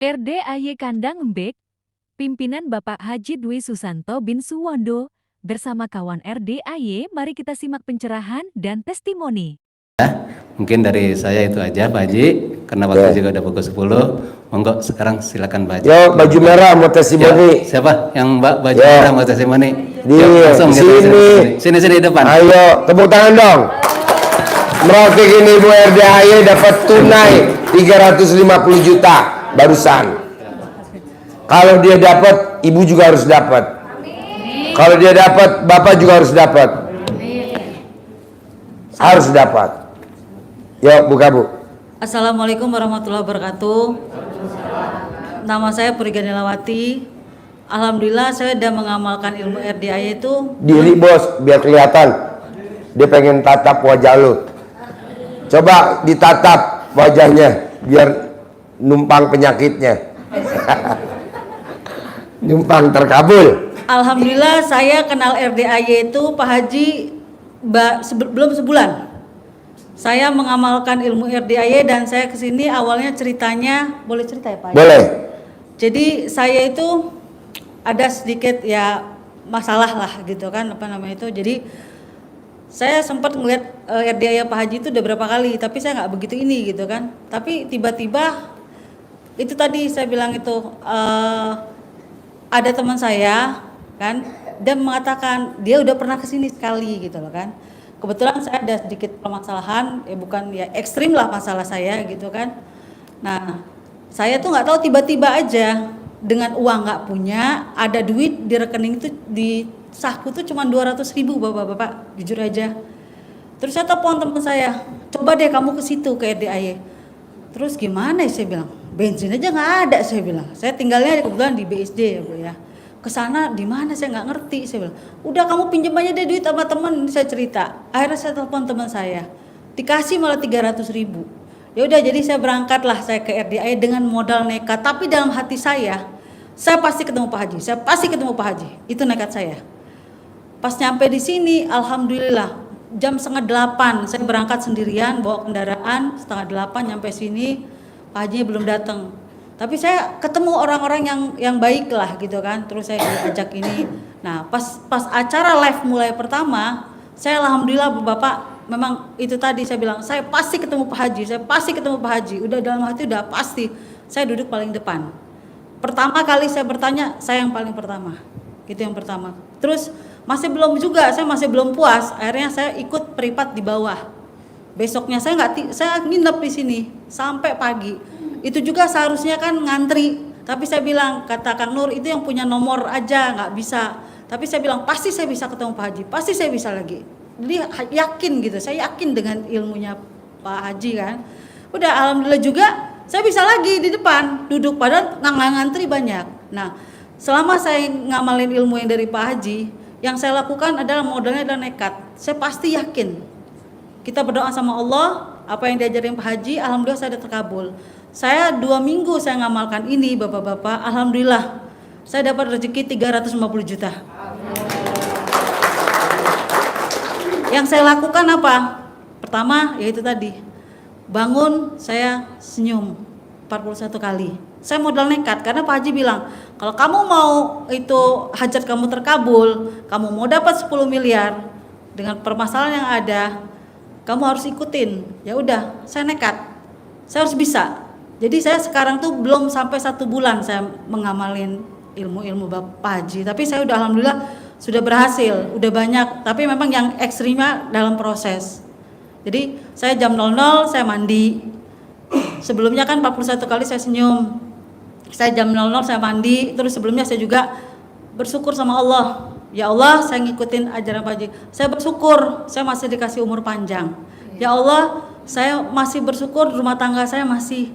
RDAY Kandang Embek, pimpinan Bapak Haji Dwi Susanto bin Suwondo, bersama kawan RDAY, mari kita simak pencerahan dan testimoni. Mungkin dari saya itu aja Pak Haji, karena waktu juga udah pukul 10. Monggo sekarang silakan Pak Haji. Yo, baju merah mau testimoni. Siapa yang Mbak baju merah mau testimoni? Langsung sini depan. Ayo, tepuk tangan dong. Merokok ini Ibu RDAY dapat tunai 350 juta barusan. Kalau dia dapat, Ibu juga harus dapat. Kalau dia dapat, Bapak juga harus dapat. Harus dapat. Yuk, buka Bu. Assalamualaikum warahmatullahi wabarakatuh. Nama saya Puriganilawati. Alhamdulillah saya sudah mengamalkan ilmu RDAY itu. Diri bos, biar kelihatan. Dia pengen tatap wajah lu. Coba ditatap wajahnya, biar numpang penyakitnya. Numpang terkabul. Alhamdulillah saya kenal RDAY itu Pak Haji belum sebulan. Saya mengamalkan ilmu RDAY dan saya kesini awalnya ceritanya, boleh cerita ya Pak? Boleh. Jadi saya itu ada sedikit ya masalah lah gitu kan, apa namanya itu. Jadi saya sempat ngeliat RDAY Pak Haji itu udah berapa kali, tapi saya nggak begitu ini gitu kan. Tapi tiba-tiba itu tadi saya bilang itu ada teman saya kan, dia mengatakan dia udah pernah kesini sekali gitu loh kan. Kebetulan saya ada sedikit permasalahan, bukan ya ekstrim lah masalah saya gitu kan. Nah, saya tuh nggak tahu tiba-tiba aja dengan uang nggak punya, ada duit di rekening itu di sahku tuh cuma 200.000 bapak-bapak, jujur aja. Terus saya telepon teman saya, coba deh kamu ke situ ke RDAY. Terus gimana ya saya bilang, bensin aja nggak ada saya bilang. Saya tinggalnya kebetulan di BSD ya Bu ya. Kesana di mana saya nggak ngerti, saya bilang udah kamu pinjam aja deh duit sama teman, saya cerita. Akhirnya saya telepon teman saya, dikasih malah 300.000. Ya udah, jadi saya berangkatlah saya ke RDAY dengan modal nekat, tapi dalam hati saya pasti ketemu Pak Haji, saya pasti ketemu Pak Haji, itu nekat saya. Pas nyampe di sini, alhamdulillah jam 7:30 saya berangkat sendirian bawa kendaraan, 7:30 nyampe sini Pak Haji belum datang. Tapi saya ketemu orang-orang yang baik lah gitu kan, terus saya diajak ini. Nah pas acara live mulai pertama, saya alhamdulillah Bapak, memang itu tadi saya bilang, saya pasti ketemu Pak Haji, saya pasti ketemu Pak Haji. Udah dalam hati udah pasti, saya duduk paling depan. Pertama kali saya bertanya, saya yang paling pertama, itu yang pertama. Terus masih belum juga, saya masih belum puas. Akhirnya saya ikut privat di bawah. Besoknya saya nginep di sini sampai pagi. Itu juga seharusnya kan ngantri, tapi saya bilang, kata Kang Nur itu yang punya nomor aja nggak bisa. Tapi saya bilang pasti saya bisa ketemu Pak Haji, pasti saya bisa lagi. Jadi yakin gitu, saya yakin dengan ilmunya Pak Haji kan. Udah alhamdulillah juga saya bisa lagi di depan duduk, padahal ngantri banyak. Nah selama saya ngamalin ilmu yang dari Pak Haji, yang saya lakukan adalah modalnya adalah nekat. Saya pasti yakin. Kita berdoa sama Allah, apa yang diajarin Pak Haji, alhamdulillah saya sudah terkabul. Saya 2 minggu saya ngamalkan ini bapak-bapak, alhamdulillah saya dapat rezeki 350 juta. Yang saya lakukan apa? Pertama yaitu tadi, bangun saya senyum 41 kali. Saya modal nekat karena Pak Haji bilang, kalau kamu mau itu hajat kamu terkabul, kamu mau dapat 10 miliar dengan permasalahan yang ada, kamu harus ikutin. Ya udah, saya nekat, saya harus bisa. Jadi saya sekarang tuh belum sampai 1 bulan saya mengamalin ilmu-ilmu Bapak Haji, tapi saya udah alhamdulillah sudah berhasil, udah banyak. Tapi memang yang ekstrimnya dalam proses. Jadi saya jam 00 saya mandi. Sebelumnya kan 41 kali saya senyum. Saya jam 00 saya mandi, terus sebelumnya saya juga bersyukur sama Allah. Ya Allah, saya ngikutin ajaran Pak Haji. Saya bersyukur saya masih dikasih umur panjang. Ya Allah, saya masih bersyukur rumah tangga saya masih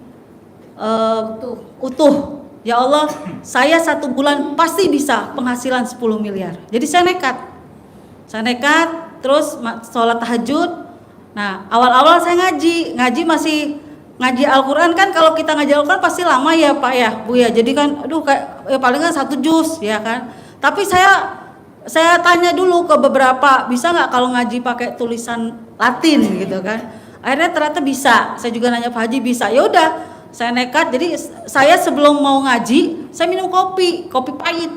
utuh. Ya Allah, saya 1 bulan pasti bisa penghasilan 10 miliar. Jadi saya nekat, terus sholat tahajud. Nah awal-awal saya ngaji masih ngaji Al-Quran kan. Kalau kita ngaji Al-Quran pasti lama ya Pak ya Bu ya. Jadi kan aduh kayak paling kan 1 juz ya kan. Tapi saya tanya dulu ke beberapa, bisa nggak kalau ngaji pakai tulisan Latin gitu kan. Akhirnya ternyata bisa. Saya juga nanya Pak Haji bisa. Ya udah, Saya nekat, jadi saya sebelum mau ngaji, saya minum kopi pahit.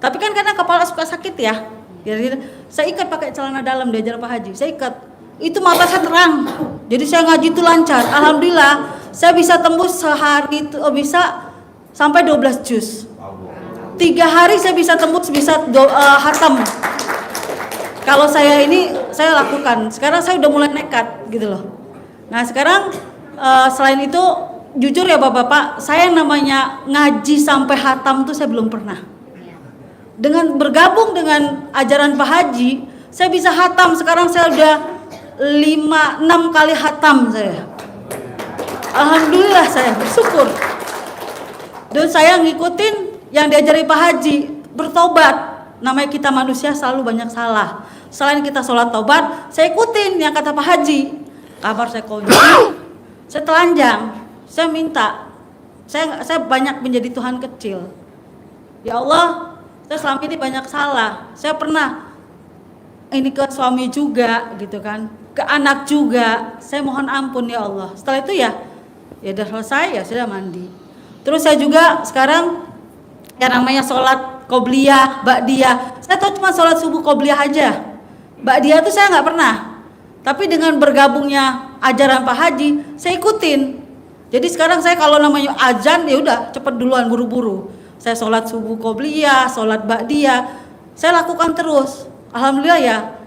Tapi kan karena kepala suka sakit ya. Jadi saya ikat pakai celana dalam, diajar Pak Haji. Saya ikat. Itu mata saya terang. Jadi saya ngaji itu lancar. Alhamdulillah, saya bisa tembus sehari itu bisa sampai 12 juz. 3 hari saya bisa tembus hatam. Kalau saya ini saya lakukan. Sekarang saya udah mulai nekat gitu loh. Nah, sekarang selain itu jujur ya Bapak-bapak, saya namanya ngaji sampai hatam tuh saya belum pernah. Dengan bergabung dengan ajaran Pak Haji, saya bisa hatam. Sekarang saya udah 5-6 kali hatam saya. Alhamdulillah, saya bersyukur. Dan saya ngikutin yang diajari Pak Haji, bertobat. Namanya kita manusia selalu banyak salah. Selain kita sholat tobat, saya ikutin yang kata Pak Haji. Kamar saya kunci, saya telanjang. Saya minta, saya banyak menjadi Tuhan kecil. Ya Allah, saya selama ini banyak salah. Saya pernah ini ke suami juga gitu kan, ke anak juga. Saya mohon ampun ya Allah. Setelah itu ya udah selesai, ya sudah mandi. Terus saya juga sekarang yang namanya sholat qobliyah, ba'diyah. Saya tahu cuma sholat subuh qobliyah aja. Ba'diyah itu saya nggak pernah. Tapi dengan bergabungnya ajaran Pak Haji, saya ikutin. Jadi sekarang saya kalau namanya azan ya udah cepet duluan buru-buru. Saya sholat subuh qobliyah, sholat ba'diyah, saya lakukan terus. Alhamdulillah ya,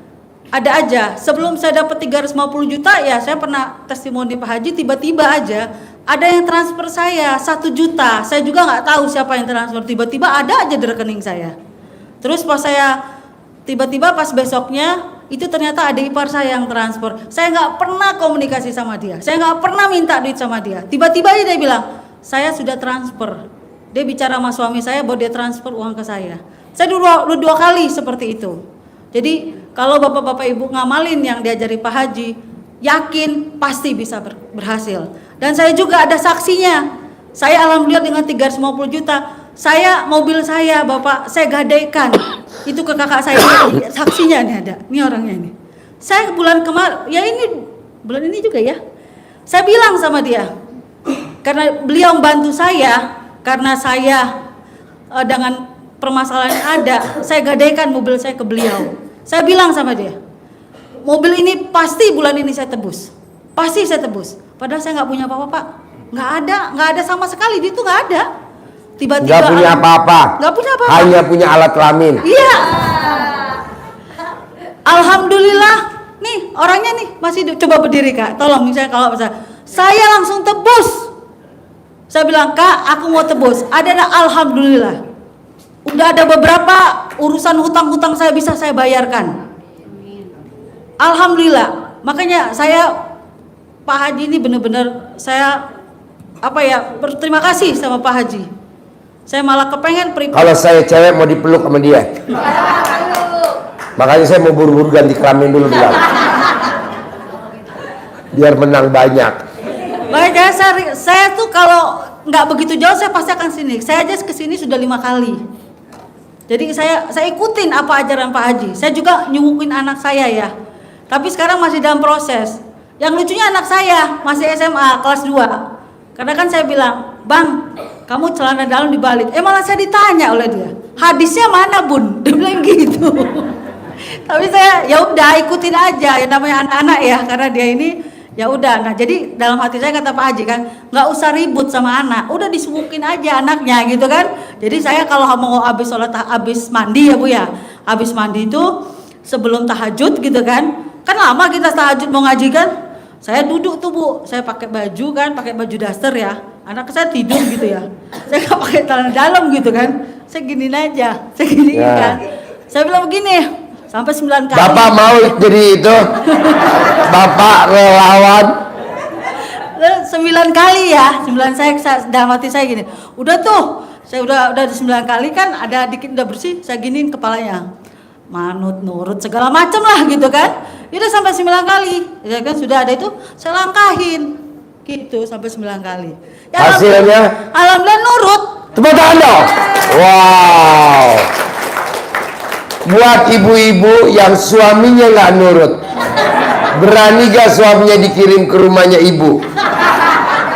ada aja. Sebelum saya dapat 350 juta ya saya pernah testimoni Pak Haji, tiba-tiba aja ada yang transfer saya 1 juta. Saya juga nggak tahu siapa yang transfer, tiba-tiba ada aja di rekening saya. Terus pas tiba-tiba besoknya itu ternyata adik ipar saya yang transfer. Saya nggak pernah komunikasi sama dia, saya nggak pernah minta duit sama dia. Tiba-tiba aja dia bilang, saya sudah transfer. Dia bicara sama suami saya bahwa dia transfer uang ke saya. Saya dua kali seperti itu. Jadi kalau bapak-bapak ibu ngamalin yang diajari Pak Haji, yakin pasti bisa berhasil. Dan saya juga ada saksinya. Saya alhamdulillah dengan 350 juta, mobil saya Bapak, saya gadaikan itu ke kakak saya. Saksinya nih ada, ini orangnya ini. Saya bulan kemarin, ya ini bulan ini juga ya. Saya bilang sama dia, karena beliau membantu saya, karena saya dengan permasalahan yang ada, saya gadaikan mobil saya ke beliau. Saya bilang sama dia, mobil ini pasti bulan ini saya tebus, pasti saya tebus. Padahal saya nggak punya apa-apa Pak, nggak ada sama sekali, dia itu nggak ada. Tiba-tiba nggak punya apa-apa, hanya punya alat kelamin. Iya. Alhamdulillah, nih orangnya nih masih coba berdiri Kak, tolong misalnya kalau saya langsung tebus. Saya bilang Kak, aku mau tebus. Alhamdulillah. Udah ada beberapa urusan hutang-hutang saya bisa saya bayarkan. Alhamdulillah. Makanya saya Pak Haji ini benar-benar saya berterima kasih sama Pak Haji. Saya malah kepengen kalau saya cewek mau dipeluk sama dia. Makanya saya mau buru-buru ganti kelamin dulu bilang. Biar menang banyak. Baik ya, saya tuh kalau nggak begitu jauh saya pasti akan sini. Saya aja kesini sudah 5 kali. Jadi saya ikutin apa ajaran Pak Haji. Saya juga nyungukin anak saya ya. Tapi sekarang masih dalam proses. Yang lucunya anak saya masih SMA kelas 2. Karena kan saya bilang, Bang, kamu celana dalam dibalik. Malah saya ditanya oleh dia, hadisnya mana Bun? Dia bilang gitu. Tapi saya ya udah ikutin aja, ya namanya anak-anak ya, karena dia ini ya udah. Nah jadi dalam hati saya kata Pak Haji kan, nggak usah ribut sama anak, udah disuguhin aja anaknya gitu kan. Jadi saya kalau mau habis mandi ya Bu ya, habis mandi itu sebelum tahajud gitu kan lama kita tahajud mau ngaji kan. Saya duduk tuh Bu, saya pakai baju daster ya. Anak saya tidur gitu ya. Saya nggak pakai celana dalam gitu kan. Saya giniin aja, kan. Saya bilang begini, sampai 9 kali. Bapak mau jadi itu? Bapak relawan? 9 kali ya. 9 saya dalam hati saya gini. Udah tuh, saya udah 9 kali kan ada dikit udah bersih, saya giniin kepalanya. Manut, nurut, segala macam lah gitu kan. Itu sampai 9 kali. Ya kan sudah ada itu, saya langkahin. Gitu sampai 9 kali. Ya, hasilnya? Alhamdulillah nurut. Tepuk tangan dong. Wow. Buat ibu-ibu yang suaminya nggak nurut, berani gak suaminya dikirim ke rumahnya ibu?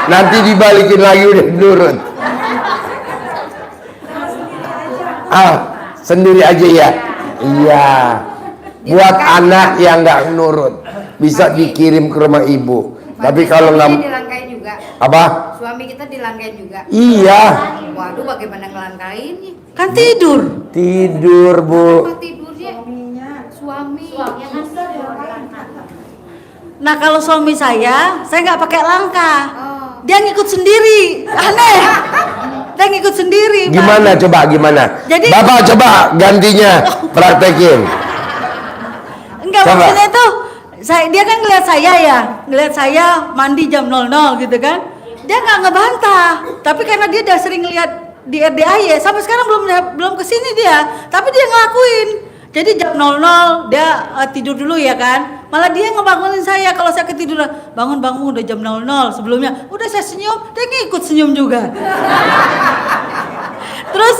Nanti dibalikin lagi udah nurut. Sendiri aja ya. Iya. Buat anak yang nggak nurut bisa dikirim ke rumah ibu. Tapi kalau nggak, dilangkain juga. apa? Suami kita dilangkain juga. Iya. Waduh, bagaimana ngelangkainnya? Kan tidur. Tidur bu. Apa tidurnya? Suami. Nah kalau suami saya nggak pakai langkah. Oh. Dia ngikut sendiri. Aneh. Dia ngikut sendiri. Pak. Gimana coba gimana? Jadi- Bapak coba gantinya praktekin. Enggak, Coba. maksudnya itu dia kan ngeliat saya mandi jam 00 gitu kan. Dia nggak ngebantah. Tapi karena dia udah sering lihat di RDAY, sampai sekarang belum kesini dia. Tapi dia ngelakuin. Jadi jam 00 dia tidur dulu ya kan. Malah dia ngebangunin saya kalau saya ketiduran. Bangun udah jam 00 sebelumnya. Udah saya senyum, dia ngikut senyum juga. Terus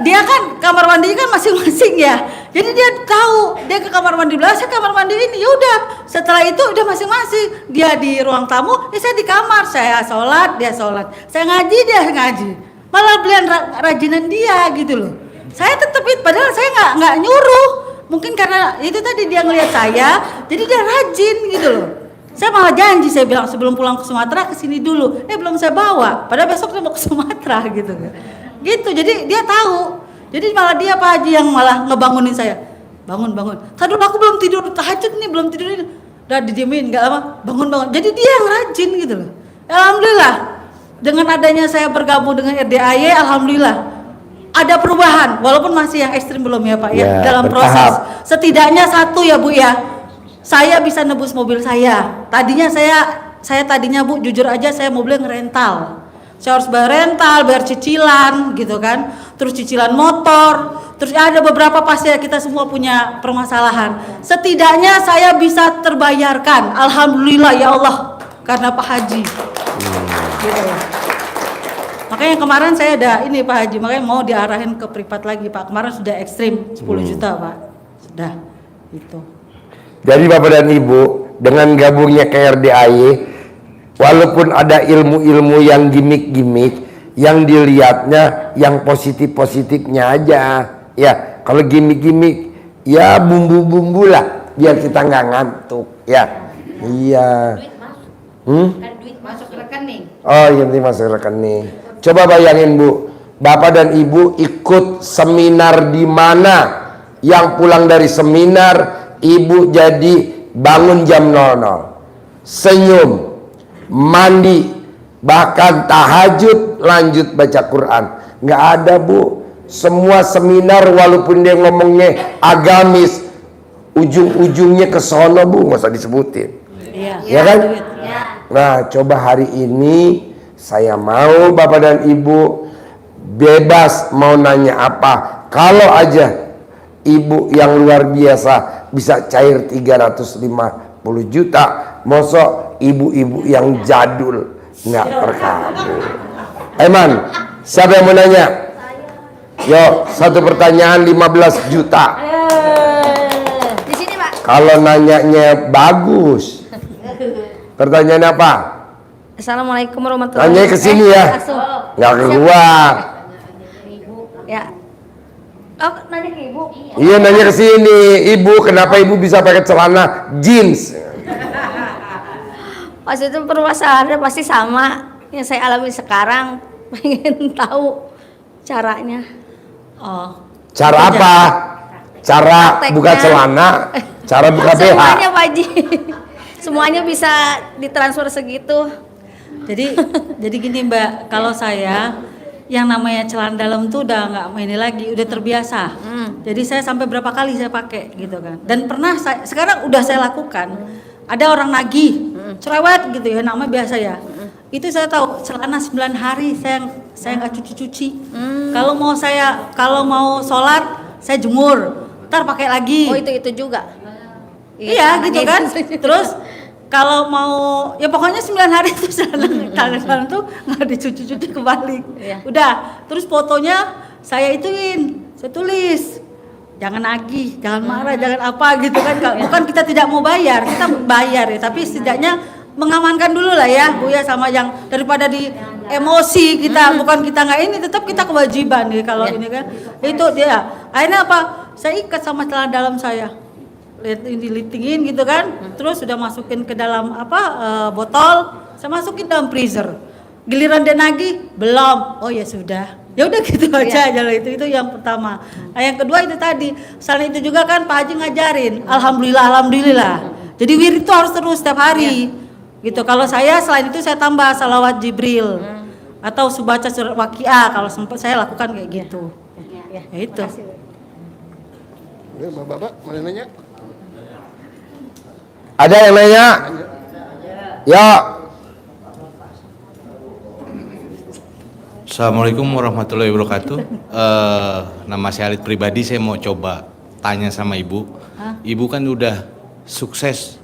dia kan kamar mandinya kan masing-masing ya. Jadi dia tahu dia ke kamar mandi belah, saya kamar mandi ini. Ya udah, setelah itu udah masing-masing. Dia di ruang tamu, ya saya di kamar. Saya sholat, dia sholat. Saya ngaji, dia ngaji. Malah belian rajinan dia gitu loh. Saya tetep padahal saya nggak nyuruh. Mungkin karena itu tadi dia ngelihat saya, jadi dia rajin gitu loh. Saya malah janji, saya bilang sebelum pulang ke Sumatera kesini dulu. Belum saya bawa. Padahal besok saya mau ke Sumatera gitu. Gitu, jadi dia tahu. Jadi malah dia Pak Haji yang malah ngebangunin saya. Bangun. Tadi aku belum tidur tahajud nih, belum tidur ini. Udah didiemin, nggak lama. Bangun. Jadi dia yang rajin gitu loh. Alhamdulillah. Dengan adanya saya bergabung dengan RDAY, alhamdulillah. Ada perubahan, walaupun masih yang ekstrim belum ya Pak ya, dalam bertahap. proses. Setidaknya satu ya Bu ya. Saya bisa nebus mobil saya. Tadinya saya tadinya Bu, jujur aja saya mobilnya ngerental. Saya harus bayar rental, bayar cicilan gitu kan. Terus cicilan motor. Terus ada beberapa pasti ya, kita semua punya permasalahan. Setidaknya saya bisa terbayarkan. Alhamdulillah ya Allah, karena Pak Haji. Gitu. Makanya kemarin saya ada ini Pak Haji, makanya mau diarahin ke privat lagi Pak. Kemarin sudah ekstrim 10 juta Pak. Sudah. Itu. Jadi Bapak dan Ibu, dengan gabungnya ke RDAY, walaupun ada ilmu-ilmu yang gimmick-gimmick, yang dilihatnya yang positif-positifnya aja. Ya, kalau gimmick-gimmick, ya bumbu-bumbu lah, biar kita nggak ngantuk. Ya, iya. Kan duit masuk rekening. Oh, iya nanti masuk rekening. Coba bayangin Bu, Bapak dan Ibu ikut seminar di mana, yang pulang dari seminar, Ibu jadi bangun jam 00, senyum, mandi, bahkan tahajud, lanjut baca Quran. Nggak ada Bu. Semua seminar walaupun dia ngomongnya agamis, ujung-ujungnya ke sono Bu, nggak usah disebutin. Iya. Ya kan? Ya. Nah, coba hari ini saya mau Bapak dan Ibu bebas mau nanya apa. Kalau aja Ibu yang luar biasa bisa cair 350 juta, mosok ibu-ibu yang jadul nggak terkabul. Eman, siapa yang mau nanya? Yo, satu pertanyaan 15 juta. Di sini Pak. Kalau nanyanya bagus. Pertanyaan apa? Assalamualaikum warahmatullahi Tanya ke sini ya. langsung. Nggak keluar. Ya. Oh, nanya ke ibu. Iya, nanya ke sini. Ibu, kenapa Ibu bisa pakai celana jeans? Pas itu permasalahannya pasti sama yang saya alami sekarang. Pengen tahu caranya. Oh. Cara apa? Cara Prakteknya. buka celana, cara buka BH. Semuanya Pak Haji. Semuanya bisa ditransfer segitu. Jadi gini Mbak, kalau saya yang namanya celana dalam tuh udah nggak ini lagi, udah terbiasa. Jadi saya sampai berapa kali saya pakai gitu kan. Dan pernah sekarang udah saya lakukan. Ada orang nagih, cerewet gitu ya, namanya biasa ya. Itu saya tahu celana 9 hari saya nggak cuci-cuci. Kalau mau sholat saya jemur, ntar pakai lagi. Oh, itu juga. Iya gitu kan. Itu. Terus kalau mau ya pokoknya 9 hari itu celana tuh nggak dicuci-cuci kembali. Iya. Udah. Terus fotonya saya tulis. Jangan nagih, jangan marah, jangan apa gitu kan. Bukan kita tidak mau bayar, kita bayar ya, tapi setidaknya mengamankan dulu lah ya Bu ya, sama yang daripada di emosi kita, bukan kita nggak ini, tetap kita kewajiban nih kalau ini kan. Itu dia. Akhirnya apa? Saya ikat sama celana dalam saya. Dilitingin gitu kan. Terus sudah masukin ke dalam botol, saya masukin dalam freezer. Giliran dia nagih, belum. Oh ya sudah. Ya udah gitu aja lah, itu yang pertama. Nah, yang kedua itu tadi, selain itu juga kan Pak Haji ngajarin, alhamdulillah. Jadi wirid itu harus terus setiap hari. Gitu. Kalau saya selain itu saya tambah salawat Jibril atau baca surat Waqiah, kalau sempat saya lakukan kayak gitu. Ya itu. Bapak, mana nanya? Ada yang nanya? Ya. Assalamualaikum warahmatullahi wabarakatuh. Nama saya Alit pribadi, saya mau coba tanya sama Ibu. Ibu kan udah sukses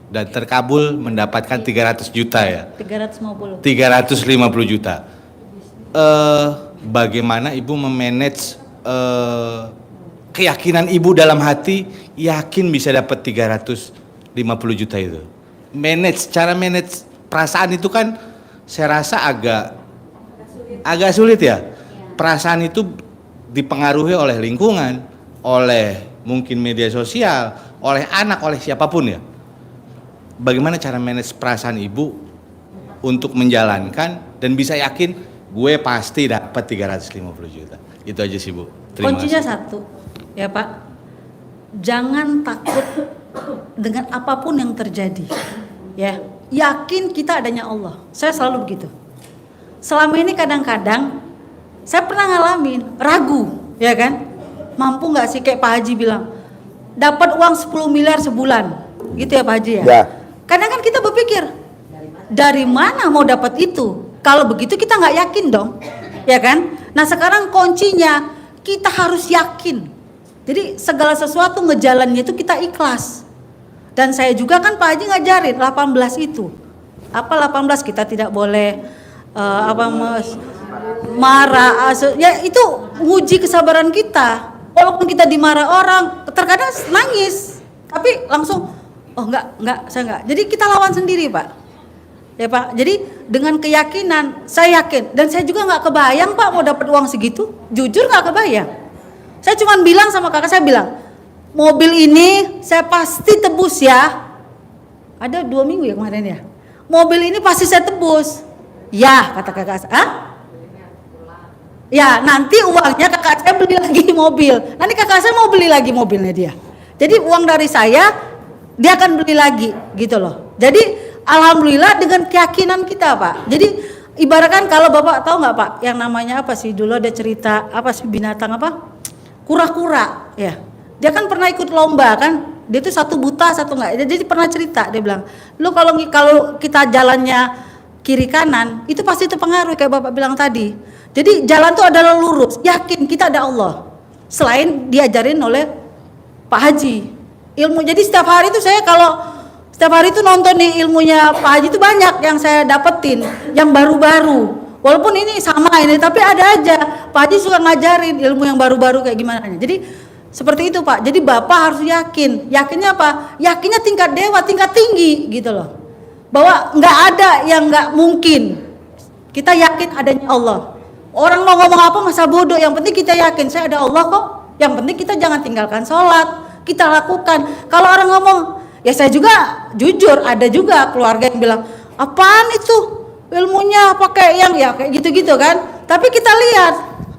dan terkabul mendapatkan 300 juta ya? 350. 350 juta. Bagaimana Ibu memanage keyakinan Ibu dalam hati, yakin bisa dapat 350 juta itu? Cara manage perasaan itu kan saya rasa agak sulit ya. Perasaan itu dipengaruhi oleh lingkungan, oleh mungkin media sosial, oleh anak, oleh siapapun ya. Bagaimana cara manage perasaan Ibu untuk menjalankan dan bisa yakin gue pasti dapat 350 juta. Itu aja sih Bu. Terima Kuncinya kasih. satu, ya Pak. Jangan takut dengan apapun yang terjadi. Ya, yakin kita adanya Allah. Saya selalu begitu. Selama ini kadang-kadang saya pernah ngalamin ragu, ya kan? Mampu nggak sih kayak Pak Haji bilang, dapat uang 10 miliar sebulan, gitu ya Pak Haji ya? Ya. Kadang kan kita berpikir, dari mana mau dapat itu? Kalau begitu kita nggak yakin dong, ya kan? Nah sekarang kuncinya kita harus yakin. Jadi segala sesuatu ngejalannya itu kita ikhlas. Dan saya juga kan Pak Haji ngajarin 18 itu. Apa 18 kita tidak boleh marah, ya itu nguji kesabaran kita. Walaupun kita dimarah orang, terkadang nangis, tapi langsung oh enggak, saya enggak. Jadi kita lawan sendiri Pak, ya Pak. Jadi dengan keyakinan, saya yakin, dan saya juga nggak kebayang Pak mau dapat uang segitu. Jujur nggak kebayang. Saya cuma bilang sama kakak, saya bilang mobil ini saya pasti tebus ya. Ada 2 minggu ya kemarin ya. Mobil ini pasti saya tebus. Ya, kata kakak saya. Ya, nanti uangnya kakak saya beli lagi mobil. Nanti kakak saya mau beli lagi mobilnya dia. Jadi uang dari saya, dia akan beli lagi, gitu loh. Jadi alhamdulillah dengan keyakinan kita Pak. Jadi ibaratkan kalau Bapak tahu nggak Pak, yang namanya apa sih, dulu ada cerita apa sih binatang apa? Kura-kura, ya. Dia kan pernah ikut lomba kan. Dia tuh satu buta, satu enggak. Jadi pernah cerita, dia bilang, lu kalau kita jalannya kiri kanan itu pasti terpengaruh kayak Bapak bilang tadi. Jadi jalan itu adalah lurus, yakin kita ada Allah. Selain diajarin oleh Pak Haji ilmu. Jadi setiap hari itu saya kalau setiap hari itu nonton nih ilmunya Pak Haji itu banyak yang saya dapetin, yang baru-baru. Walaupun ini sama ini, tapi ada aja Pak Haji suka ngajarin ilmu yang baru-baru kayak gimana. Jadi seperti itu Pak. Jadi Bapak harus yakin. Yakinnya apa? Yakinnya tingkat dewa, tingkat tinggi gitu loh. Bahwa nggak ada yang nggak mungkin. Kita yakin adanya Allah. Orang mau ngomong apa masa bodoh, yang penting kita yakin saya ada Allah kok. Yang penting kita jangan tinggalkan sholat, kita lakukan. Kalau orang ngomong, ya saya juga jujur, ada juga keluarga yang bilang, apaan itu ilmunya pakai yang ya kayak gitu-gitu kan. Tapi kita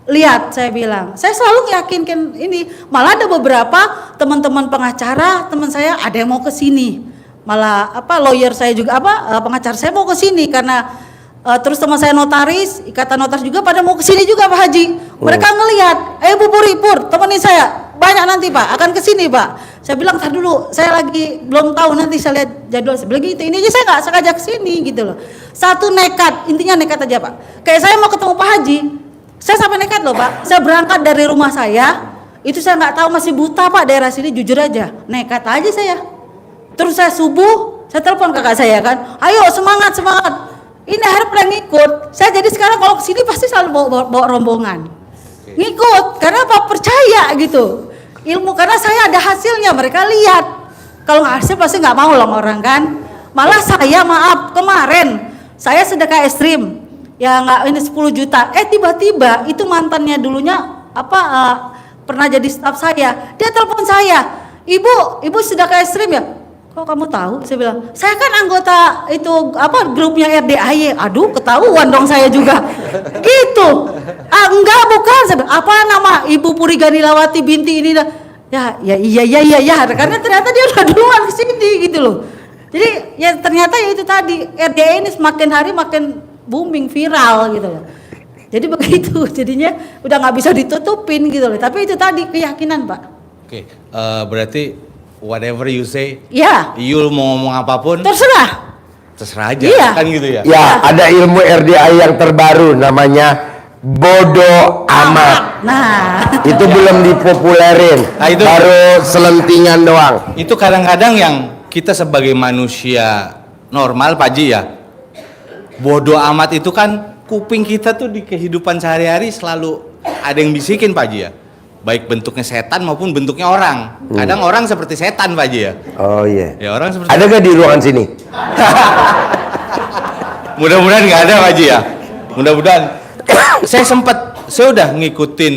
lihat saya bilang, saya selalu yakinkan ini. Malah ada beberapa teman-teman pengacara, teman saya ada yang mau ke sini. Malah lawyer saya juga pengacara saya mau ke sini karena terus teman saya notaris, ikatan notaris juga pada mau ke sini juga Pak Haji. Mereka ngelihat, Bu Pur, temenin saya. Banyak nanti Pak akan ke sini Pak. Saya bilang tar dulu, saya lagi belum tahu, nanti saya lihat jadwal. Saya bilang gitu. Ini aja saya nggak sengaja ke sini gitu loh. Satu nekat, intinya nekat aja Pak. Kayak saya mau ketemu Pak Haji, saya sampai nekat loh Pak. Saya berangkat dari rumah saya, itu saya nggak tahu masih buta Pak daerah sini, jujur aja. Nekat aja saya. Terus saya subuh, saya telepon kakak saya kan, ayo semangat. Ini akhirnya pada ngikut. Saya jadi sekarang kalau kesini pasti selalu bawa rombongan. Ngikut, karena apa? Percaya gitu. Ilmu, karena saya ada hasilnya, mereka lihat. Kalau nggak hasil pasti nggak mau lah orang kan. Malah saya maaf kemarin saya sedekah ekstrim ya nggak ini 10 juta. Tiba-tiba itu mantannya dulunya pernah jadi staf saya. Dia telepon saya, ibu sedekah ekstrim ya? Kok kamu tahu? Saya bilang, saya kan anggota itu grupnya RDAY. Aduh, ketahuan dong saya juga. Gitu. Enggak, bukan. Saya bilang, apa nama Ibu Puri Ganilawati binti ini? Ya. Karena ternyata dia udah duluan ke sini gitu loh. Jadi ya ternyata ya itu tadi RDAY ini semakin hari makin booming, viral gitu loh. Jadi begitu, jadinya udah nggak bisa ditutupin gitu loh. Tapi itu tadi keyakinan, Pak. Oke, berarti whatever you say, ya, you mau ngomong apapun, terserah aja, iya. Kan gitu ya? Ya, ada ilmu RDA yang terbaru namanya bodoh amat. Nah, Itu belum dipopulerin, Nah, itu- baru selentingan doang. Itu kadang-kadang yang kita sebagai manusia normal, Pak Ji ya, bodoh amat itu kan kuping kita tuh di kehidupan sehari-hari selalu ada yang bisikin, Pak Ji ya. Baik bentuknya setan maupun bentuknya orang. Kadang orang seperti setan, Pak Ji ya. Oh iya. Ya orang seperti. Ada gak di ruangan sini? Mudah-mudahan nggak ada, Pak Ji ya. Mudah-mudahan. saya udah ngikutin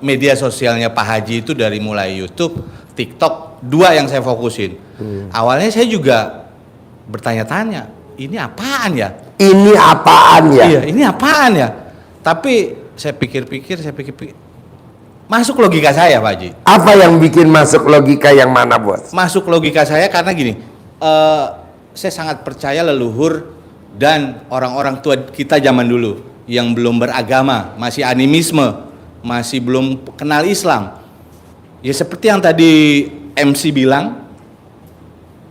media sosialnya Pak Haji itu dari mulai YouTube, TikTok, 2 yang saya fokusin. Awalnya saya juga bertanya-tanya, ini apaan ya? Ini apaan ya? Iya, ini apaan ya? Tapi saya pikir-pikir, masuk logika saya, Pak Haji. Apa yang bikin masuk logika yang mana, Bos? Masuk logika saya karena gini, saya sangat percaya leluhur dan orang-orang tua kita zaman dulu yang belum beragama, masih animisme, masih belum kenal Islam. Ya seperti yang tadi MC bilang,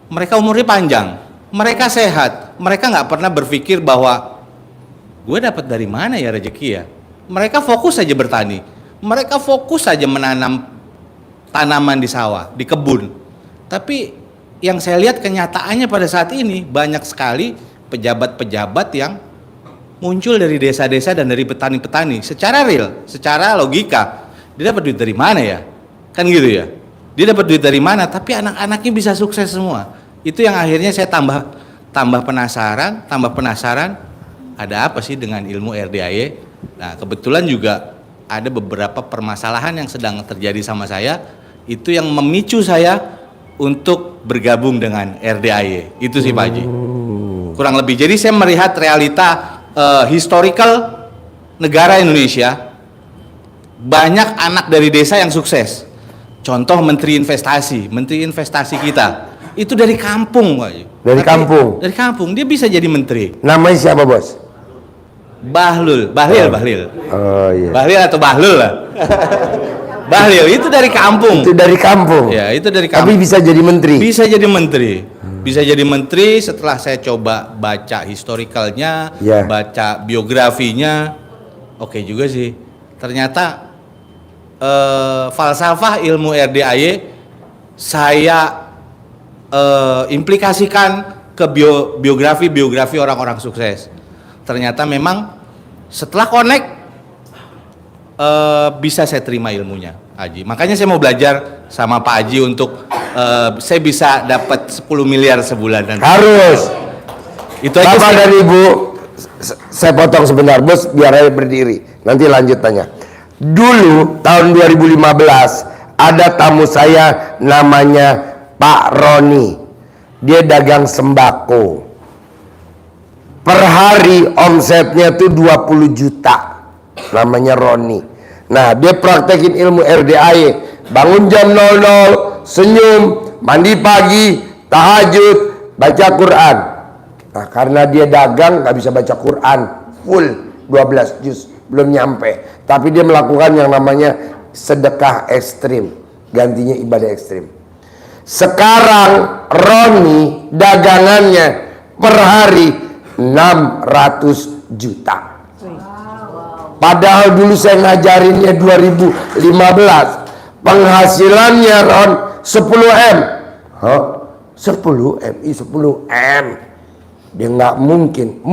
mereka umurnya panjang, mereka sehat, mereka nggak pernah berpikir bahwa gue dapat dari mana ya rezeki ya. Mereka fokus saja bertani, mereka fokus saja menanam tanaman di sawah, di kebun. Tapi yang saya lihat kenyataannya pada saat ini banyak sekali pejabat-pejabat yang muncul dari desa-desa dan dari petani-petani secara real, secara logika. Dia dapat duit dari mana ya? Kan gitu ya. Dia dapat duit dari mana? Tapi anak-anaknya bisa sukses semua. Itu yang akhirnya saya tambah penasaran, ada apa sih dengan ilmu RDAY? Nah, kebetulan juga ada beberapa permasalahan yang sedang terjadi sama saya, itu yang memicu saya untuk bergabung dengan RDAY. Itu sih Pak Haji. Kurang lebih. Jadi saya melihat realita historical negara Indonesia, banyak anak dari desa yang sukses. Contoh menteri investasi kita itu dari kampung, Pak Haji. Dari kampung? Dari kampung, dia bisa jadi menteri. Namanya siapa, Bos? Bahlil. Oh iya. Bahlil atau Bahlul lah. Bahlil itu dari kampung. Itu dari kampung. Ya, itu dari Tapi kampung. bisa jadi menteri. Bisa jadi menteri. Bisa jadi menteri setelah saya coba baca historicalnya, Ya. baca biografinya. Oke juga sih. Ternyata falsafah ilmu RDAY saya implikasikan ke biografi orang-orang sukses. Ternyata memang setelah connect bisa saya terima ilmunya, Haji. Makanya saya mau belajar sama Pak Haji untuk saya bisa dapat 10 miliar sebulan dan Harus. itu aja Bapak sih. dan Ibu, saya potong sebentar, Bos, biar saya berdiri. Nanti lanjut tanya. Dulu tahun 2015 ada tamu saya namanya Pak Roni. Dia dagang sembako. Per hari omsetnya tuh 20 juta. Namanya Roni. Nah, dia praktekin ilmu RDAY. Bangun jam 00, senyum, mandi pagi, tahajud, baca Quran. Nah, karena dia dagang nggak bisa baca Quran full 12 juz, belum nyampe. Tapi dia melakukan yang namanya sedekah ekstrim, gantinya ibadah ekstrim. Sekarang Roni dagangannya per hari 600 juta. Padahal dulu saya ngajarinnya 2015. Penghasilannya Ron 10 M. Hah? 10 M? 10 M. Dia nggak mungkin.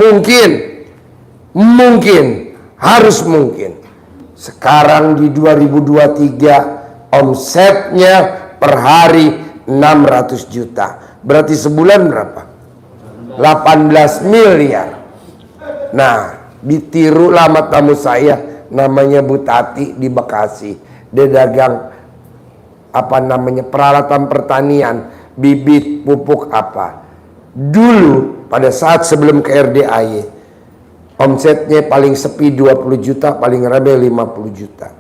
Mungkin. Harus mungkin. Sekarang di 2023 omsetnya per hari 600 juta. berarti sebulan berapa? 18 miliar. Nah, ditirulah sama tamu saya, namanya Bu Tati di Bekasi. Dia dagang apa namanya, peralatan pertanian, bibit, pupuk apa. Dulu pada saat sebelum ke RDAY, omsetnya paling sepi 20 juta, paling rame 50 juta.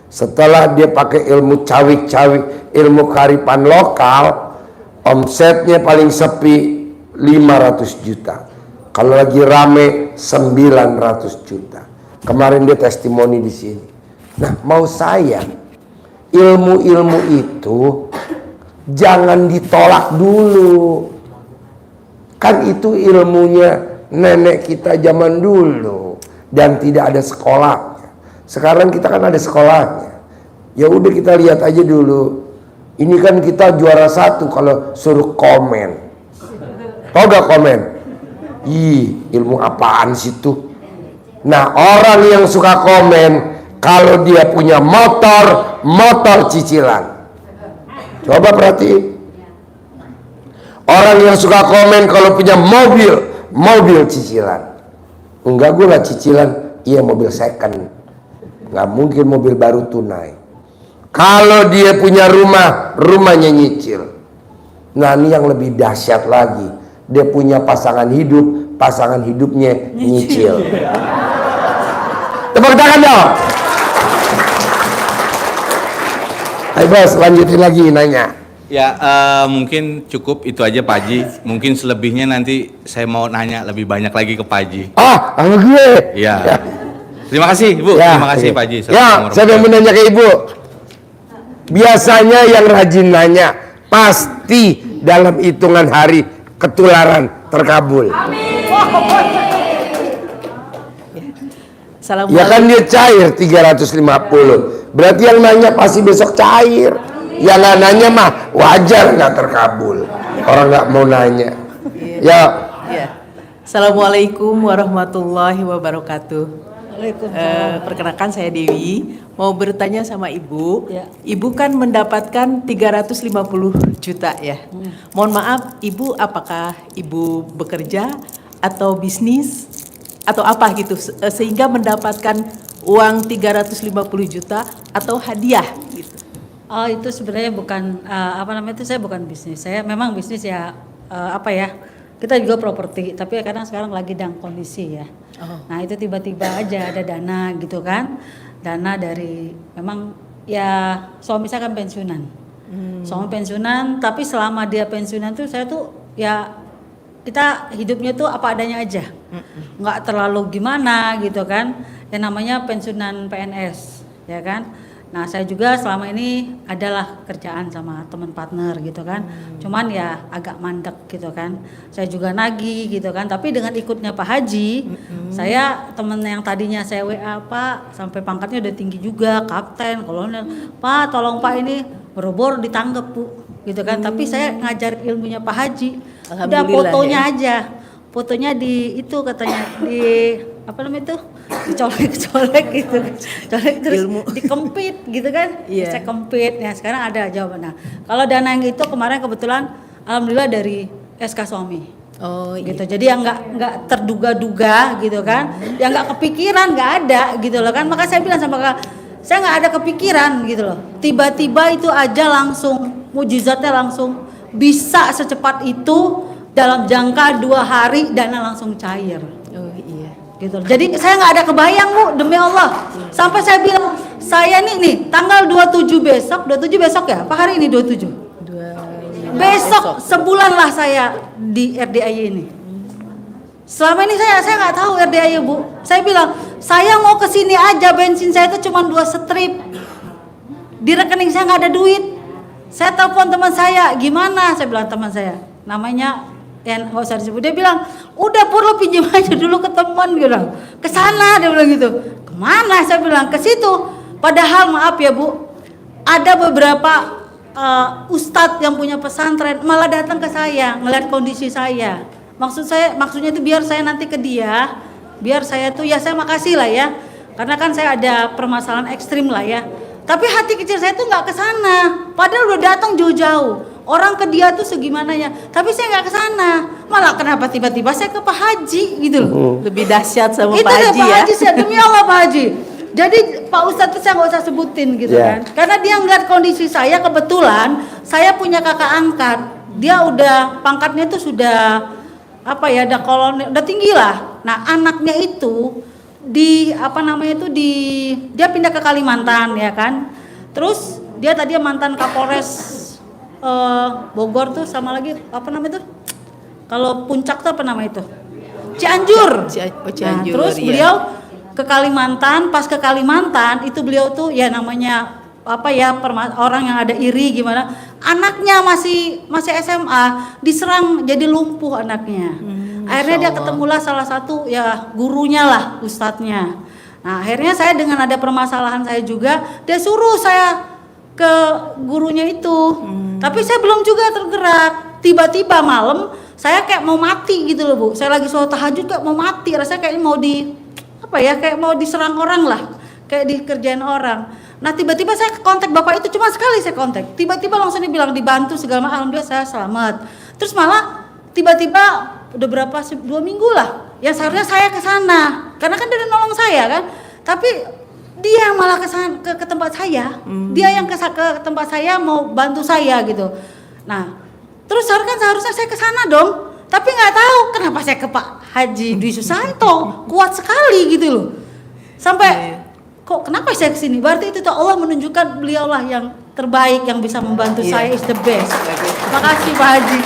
Setelah dia pakai ilmu cawik-cawik, ilmu kearifan lokal, omsetnya paling sepi 500 juta. Kalau lagi rame 900 juta. Kemarin dia testimoni di sini. Nah, mau saya, ilmu-ilmu itu jangan ditolak dulu. Kan itu ilmunya nenek kita zaman dulu dan tidak ada sekolahnya. Sekarang kita kan ada sekolahnya. Ya udah, kita lihat aja dulu. Ini kan kita juara 1 kalau suruh komen. Tau gak komen? Ih, ilmu apaan sih tuh? Nah, orang yang suka komen kalau dia punya motor cicilan. Coba perhatiin. Orang yang suka komen kalau punya mobil cicilan. Enggak, gue gak cicilan. Iya, mobil second. Gak mungkin mobil baru tunai. Kalau dia punya rumahnya nyicil. Nah, ini yang lebih dahsyat lagi. Dia punya pasangan hidupnya nyicil. Tepuk tangan dong. Ayo bos, lanjutin lagi nanya. Ya, mungkin cukup itu aja Pak Haji. Mungkin selebihnya nanti saya mau nanya lebih banyak lagi ke Pak Haji. Sama gue. Iya. Ya. Terima kasih Ibu. Ya, Terima kasih iya. Pak Haji. Ya, saya mau nanya ke Ibu. Biasanya yang rajin nanya pasti dalam hitungan hari ketularan terkabul. Ya kan dia cair 350. Berarti yang nanya pasti besok cair. Yang nggak nanya mah wajar nggak terkabul. Orang nggak mau nanya. Ya. Ya. Assalamualaikum warahmatullahi wabarakatuh. Perkenalkan saya Dewi, mau bertanya sama Ibu. Ya. Ibu kan mendapatkan 350 juta ya. Mohon maaf, Ibu apakah Ibu bekerja atau bisnis atau apa gitu sehingga mendapatkan uang 350 juta atau hadiah gitu. Oh, itu sebenarnya bukan itu saya bukan bisnis. Saya memang bisnis ya kita juga properti, tapi kadang sekarang lagi dalam kondisi ya. Nah, itu tiba-tiba aja ada dana gitu kan. Dana dari memang ya suami saya kan pensiunan. Suami pensiunan, tapi selama dia pensiunan tuh saya tuh ya kita hidupnya tuh apa adanya aja. Nggak terlalu gimana gitu kan. Yang namanya pensiunan PNS, ya kan. Nah, saya juga selama ini adalah kerjaan sama teman partner gitu kan. Cuman ya agak mandek gitu kan. Saya juga nagih gitu kan. Tapi dengan ikutnya Pak Haji, saya temen yang tadinya saya WA, Pak, sampai pangkatnya udah tinggi juga, kapten, kolonel. Pak, tolong Pak ini boro-boro ditanggap, Bu. Gitu kan. Tapi saya ngajar ilmunya Pak Haji. Udah fotonya ya. Aja. Fotonya di itu katanya di apa namanya itu? Dicolek gitu, colek terus dikempit gitu kan, saya kempit. Ya sekarang ada jawabannya. Kalau dana yang itu kemarin kebetulan alhamdulillah dari SK suami. Oh gitu. Jadi yang nggak terduga-duga gitu kan, yang nggak kepikiran nggak ada gitu loh kan. Maka saya bilang sama kakak, saya nggak ada kepikiran gitu loh. Tiba-tiba itu aja langsung mujizatnya langsung bisa secepat itu dalam jangka 2 hari dana langsung cair. Oh iya. Gitu. Jadi saya nggak ada kebayang, Bu, demi Allah. Sampai saya bilang, saya nih tanggal 27 besok ya? Apa hari ini 27? Besok sebulan lah saya di RDAY ini. Selama ini saya nggak tahu RDAY, Bu. Saya bilang, saya mau ke sini aja, bensin saya itu cuma 2 strip. Di rekening saya nggak ada duit. Saya telepon teman saya, gimana? Saya bilang teman saya, namanya yang nggak usah disebut. Dia bilang, udah Pur, lo pinjam aja dulu ke teman, dia bilang. Ke sana, dia bilang gitu. Kemana? Saya bilang ke situ. Padahal maaf ya Bu, ada beberapa ustadz yang punya pesantren malah datang ke saya ngeliat kondisi saya. Maksudnya itu biar saya nanti ke dia, biar saya tuh ya saya makasih lah ya, karena kan saya ada permasalahan ekstrim lah ya. Tapi hati kecil saya tuh nggak ke sana. Padahal udah datang jauh-jauh. Orang ke dia tuh segimana ya. Tapi saya nggak ke sana. Malah kenapa tiba-tiba saya ke Pak Haji gitu loh. Lebih dahsyat sama Itu Pak deh Haji Pak ya. Haji, saya demi Allah Pak Haji. Jadi Pak Ustadz itu saya nggak usah sebutin gitu Yeah. kan. Karena dia ngeliat kondisi saya, kebetulan saya punya kakak angkat. Dia udah pangkatnya tuh sudah apa ya, udah kolonel, udah tinggi lah. Nah anaknya itu di apa namanya itu dia pindah ke Kalimantan ya kan. Terus dia tadi mantan Kapolres Bogor tuh, sama lagi apa namanya tuh? Kalau puncak tuh apa nama itu? Cianjur. Cianjur, Terus iya. beliau ke Kalimantan, pas ke Kalimantan itu beliau tuh ya namanya apa ya, orang yang ada iri gimana, anaknya masih SMA diserang jadi lumpuh anaknya. Akhirnya dia ketemulah salah satu ya gurunya lah, ustadznya. Nah akhirnya saya dengan ada permasalahan saya juga, dia suruh saya ke gurunya itu. Tapi saya belum juga tergerak. Tiba-tiba malam saya kayak mau mati gitu loh Bu. Saya lagi sholat tahajud kayak mau mati, rasanya kayak mau kayak mau diserang orang lah, kayak dikerjain orang. Nah tiba-tiba saya kontak bapak itu, cuma sekali saya kontak, tiba-tiba langsung dibilang dibantu segala macam, alhamdulillah saya selamat. Terus malah tiba-tiba udah berapa 2 minggu lah, ya seharusnya saya ke sana, karena kan dia udah nolong saya kan, tapi dia malah ke tempat saya, dia yang ke tempat saya mau bantu saya gitu. Nah terus seharusnya saya ke sana dong, tapi nggak tahu kenapa saya ke Pak Haji Dwi Susanto, kuat sekali gitu loh. Sampai kok kenapa saya ke sini? Berarti itu tuh Allah menunjukkan beliau lah yang terbaik yang bisa membantu saya, is the best. Makasih Pak Haji.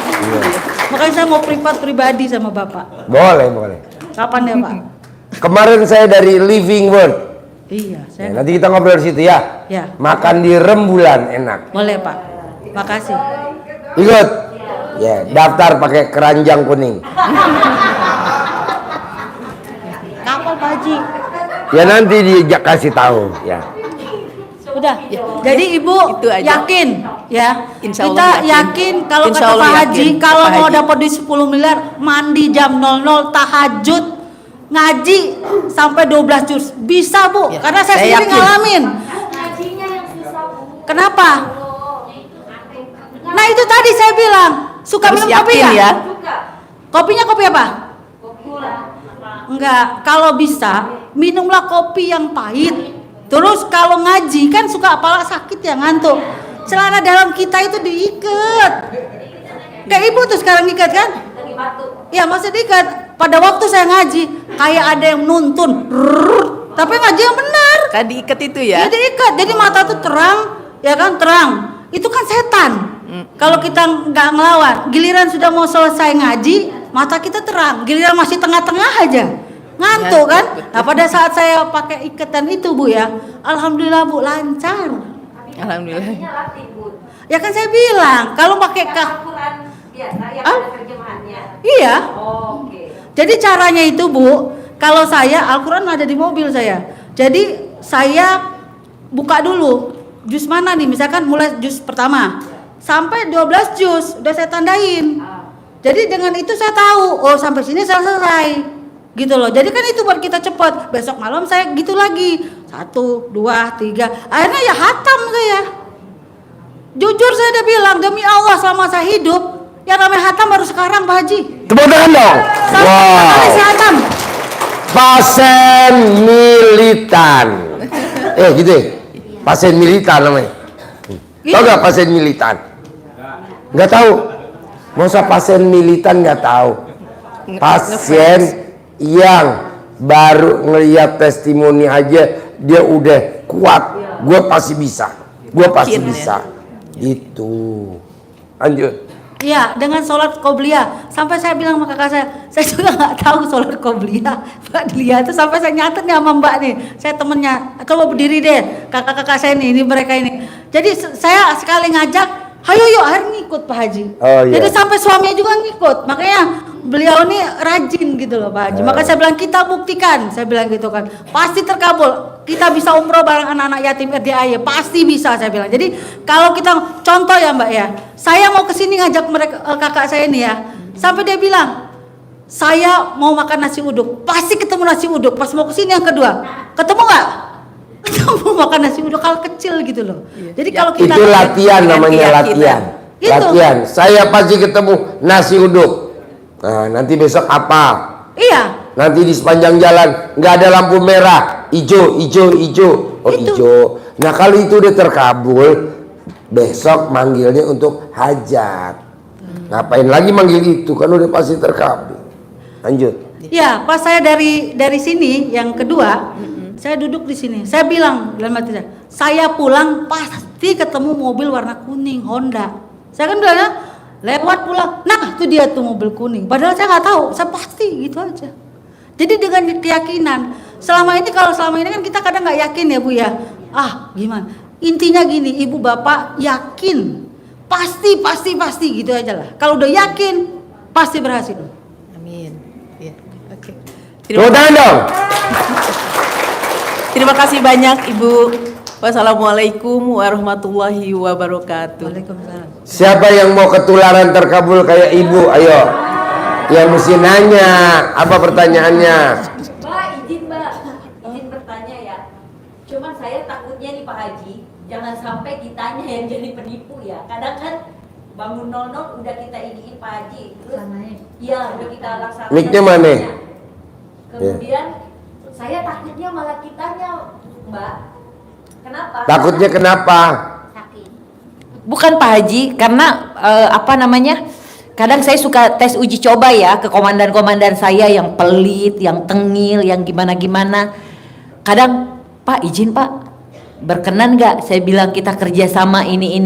Makanya saya mau pribadi sama Bapak. Boleh. Kapan ya Pak? Kemarin saya dari Living Word. Iya, Ya, saya nanti kita ngobrol di situ ya. ya. Makan di Rembulan enak. Boleh Pak. Makasih. Ikut. Ya, daftar pakai keranjang kuning. Kapan Pak Haji? Ya nanti dia kasih tahu ya. Udah. Jadi Ibu Itu aja. yakin ya. Insya Kita Allah yakin kalau Insya kata Allah Pak Haji yakin, kalau Pak mau Haji. dapat duit 10 miliar mandi jam 00 tahajud ngaji sampai 12 juz. Bisa Bu, Ya, karena saya saya sendiri yakin. ngalamin. Kenapa? Nah itu tadi saya bilang suka Harus minum kopi yakin ya. Kopinya kopi apa? Enggak, kalau bisa minumlah kopi yang pahit. Terus kalau ngaji kan suka kepala sakit ya, ngantuk. Celana dalam kita itu diikat. Kayak Ibu tuh sekarang ikat kan? Ya masih diikat. Pada waktu saya ngaji kayak ada yang nuntun. Rrrr, tapi ngaji yang benar. Kan diikat itu ya. Ya diikat. Jadi mata tuh terang, ya kan terang. Itu kan setan. Kalau kita nggak ngelawan, giliran sudah mau selesai ngaji, mata kita terang. Giliran masih tengah-tengah aja, ngantuk Ya, kan? Nah pada saat saya pakai ikatan itu Bu ya, alhamdulillah Bu lancar. Alhamdulillah. Ya kan saya bilang kalau pakai iya. Jadi caranya itu Bu, kalau saya Al-Quran ada di mobil saya. Jadi saya buka dulu juz mana nih, misalkan mulai juz pertama sampai 12 juz udah saya tandain. Jadi dengan itu saya tahu, oh sampai sini saya selesai gitu loh. Jadi kan itu buat kita cepat. Besok malam saya gitu lagi 1, 2, 3, akhirnya ya hatam saya. Jujur saya udah bilang demi Allah selama saya hidup yang namanya hatam baru sekarang Pak Haji. Tepuk tangan dong. Kali saya hatam. Pasien militan. Gitu ya. Pasien militan namanya. Tahu nggak pasien militan? Nggak tahu. Masa pasien militan nggak tahu? Pasien yang baru ngeliat testimoni aja dia udah kuat. Gue pasti bisa. Gue pasti Yakin, ya? bisa. Itu. Lanjut. Iya, dengan sholat qobliyah. Sampai saya bilang sama kakak saya juga nggak tahu sholat qobliyah. Mbak Delia itu sampai saya nyatet nih sama Mbak nih. Saya temennya, kalau berdiri deh, kakak-kakak saya nih, ini mereka ini. Jadi saya sekali ngajak, ayo yuk, akhirnya ngikut Pak Haji. Oh, iya. Jadi sampai suaminya juga ngikut. Makanya beliau ini rajin gitu loh Pak Haji. Makanya saya bilang kita buktikan, saya bilang gitu kan. Pasti terkabul. Kita bisa umroh bareng anak-anak yatim RDAY, pasti bisa saya bilang. Jadi kalau kita contoh ya Mbak ya, saya mau kesini ngajak mereka kakak saya ini ya, sampai dia bilang saya mau makan nasi uduk, pasti ketemu nasi uduk. Pas mau kesini yang kedua, ketemu nggak? Ketemu makan nasi uduk kalau kecil gitu loh. Jadi kalau kita Itu latihan namanya keyakinan. latihan. Gitu. Latihan. Saya pasti ketemu nasi uduk. Nah, nanti besok apa? Iya. Nanti di sepanjang jalan nggak ada lampu merah, hijau. Oh, hijau. Nah, kalau itu udah terkabul, besok manggilnya untuk hajat. Ngapain lagi manggil itu? Kan udah pasti terkabul. Lanjut. Ya, pas saya dari sini yang kedua, saya duduk di sini. Saya bilang dalam hati saya pulang pasti ketemu mobil warna kuning Honda. Saya kan bilangnya lewat pulang. Nah, itu dia tuh mobil kuning. Padahal saya nggak tahu. Saya pasti gitu aja. Jadi dengan keyakinan. Selama ini kan kita kadang nggak yakin ya Bu ya. Ah, gimana? Intinya gini, Ibu Bapak yakin. Pasti gitu aja lah. Kalau udah yakin, pasti berhasil. Amin. Ya, oke. Tepuk tangan dong. Terima kasih banyak Ibu. Wassalamualaikum warahmatullahi wabarakatuh. Waalaikumsalam. Siapa yang mau ketularan terkabul kayak ibu? Ayo. Yang mesti nanya. Apa pertanyaannya? Mbak, izin bertanya ya. Cuman saya takutnya nih Pak Haji, jangan sampai kitanya yang jadi penipu ya. Kadang kan bangun 00 udah kita iniin Pak Haji, terus iya udah kita laksanakan. Mic-nya mana? Kemudian saya takutnya malah kitanya, Mbak. Kenapa? Takutnya kenapa? Bukan Pak Haji, karena apa namanya? Kadang saya suka tes uji coba ya ke komandan-komandan saya yang pelit, yang tengil, yang gimana-gimana. Kadang, Pak izin Pak, berkenan nggak? Saya bilang kita kerja sama ini.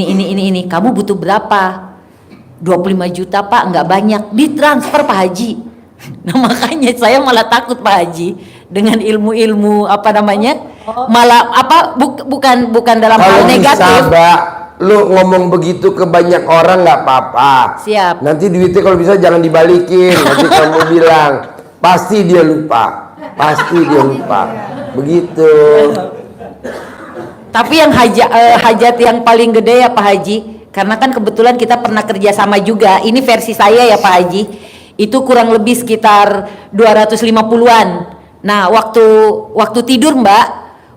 Kamu butuh berapa? 25 juta Pak, nggak banyak. Ditransfer Pak Haji. Nah makanya saya malah takut Pak Haji dengan ilmu-ilmu apa namanya, malah apa bukan dalam hal negatif. Kalau bisa Mbak, lu ngomong begitu ke banyak orang nggak apa-apa. Siap. Nanti duitnya kalau bisa jangan dibalikin. Nanti kamu bilang pasti dia lupa, begitu. Tapi yang hajat yang paling gede ya Pak Haji, karena kan kebetulan kita pernah kerja sama juga. Ini versi saya ya Pak Haji. Itu kurang lebih sekitar 250-an. Nah, waktu tidur Mbak,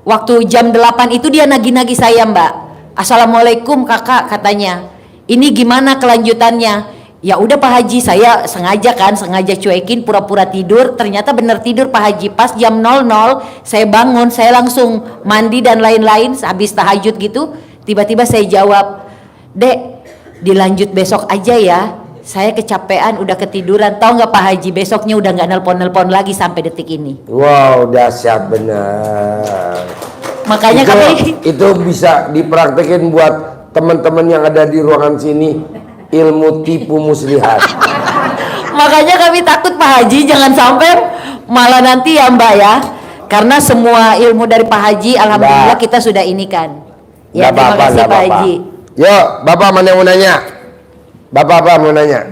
waktu jam 8 itu dia nagih-nagih saya Mbak. Assalamualaikum Kakak katanya. Ini gimana kelanjutannya? Ya udah Pak Haji, saya sengaja cuekin pura-pura tidur, ternyata bener tidur Pak Haji. Pas jam 00 saya bangun, saya langsung mandi dan lain-lain habis tahajud gitu. Tiba-tiba saya jawab, "Dek, dilanjut besok aja ya. Saya kecapean, udah ketiduran." Tahu nggak Pak Haji, besoknya udah nggak nelpon lagi sampai detik ini. Wow, dahsyat benar. Makanya itu bisa dipraktekin buat teman-teman yang ada di ruangan sini, ilmu tipu muslihat. Makanya kami takut Pak Haji jangan sampai malah nanti ya Mbak ya, karena semua ilmu dari Pak Haji alhamdulillah kita sudah ini kan. Ya, terima kasih Pak Haji. Yuk, Bapak mana yang mau nanya? Bapak apa mau nanya?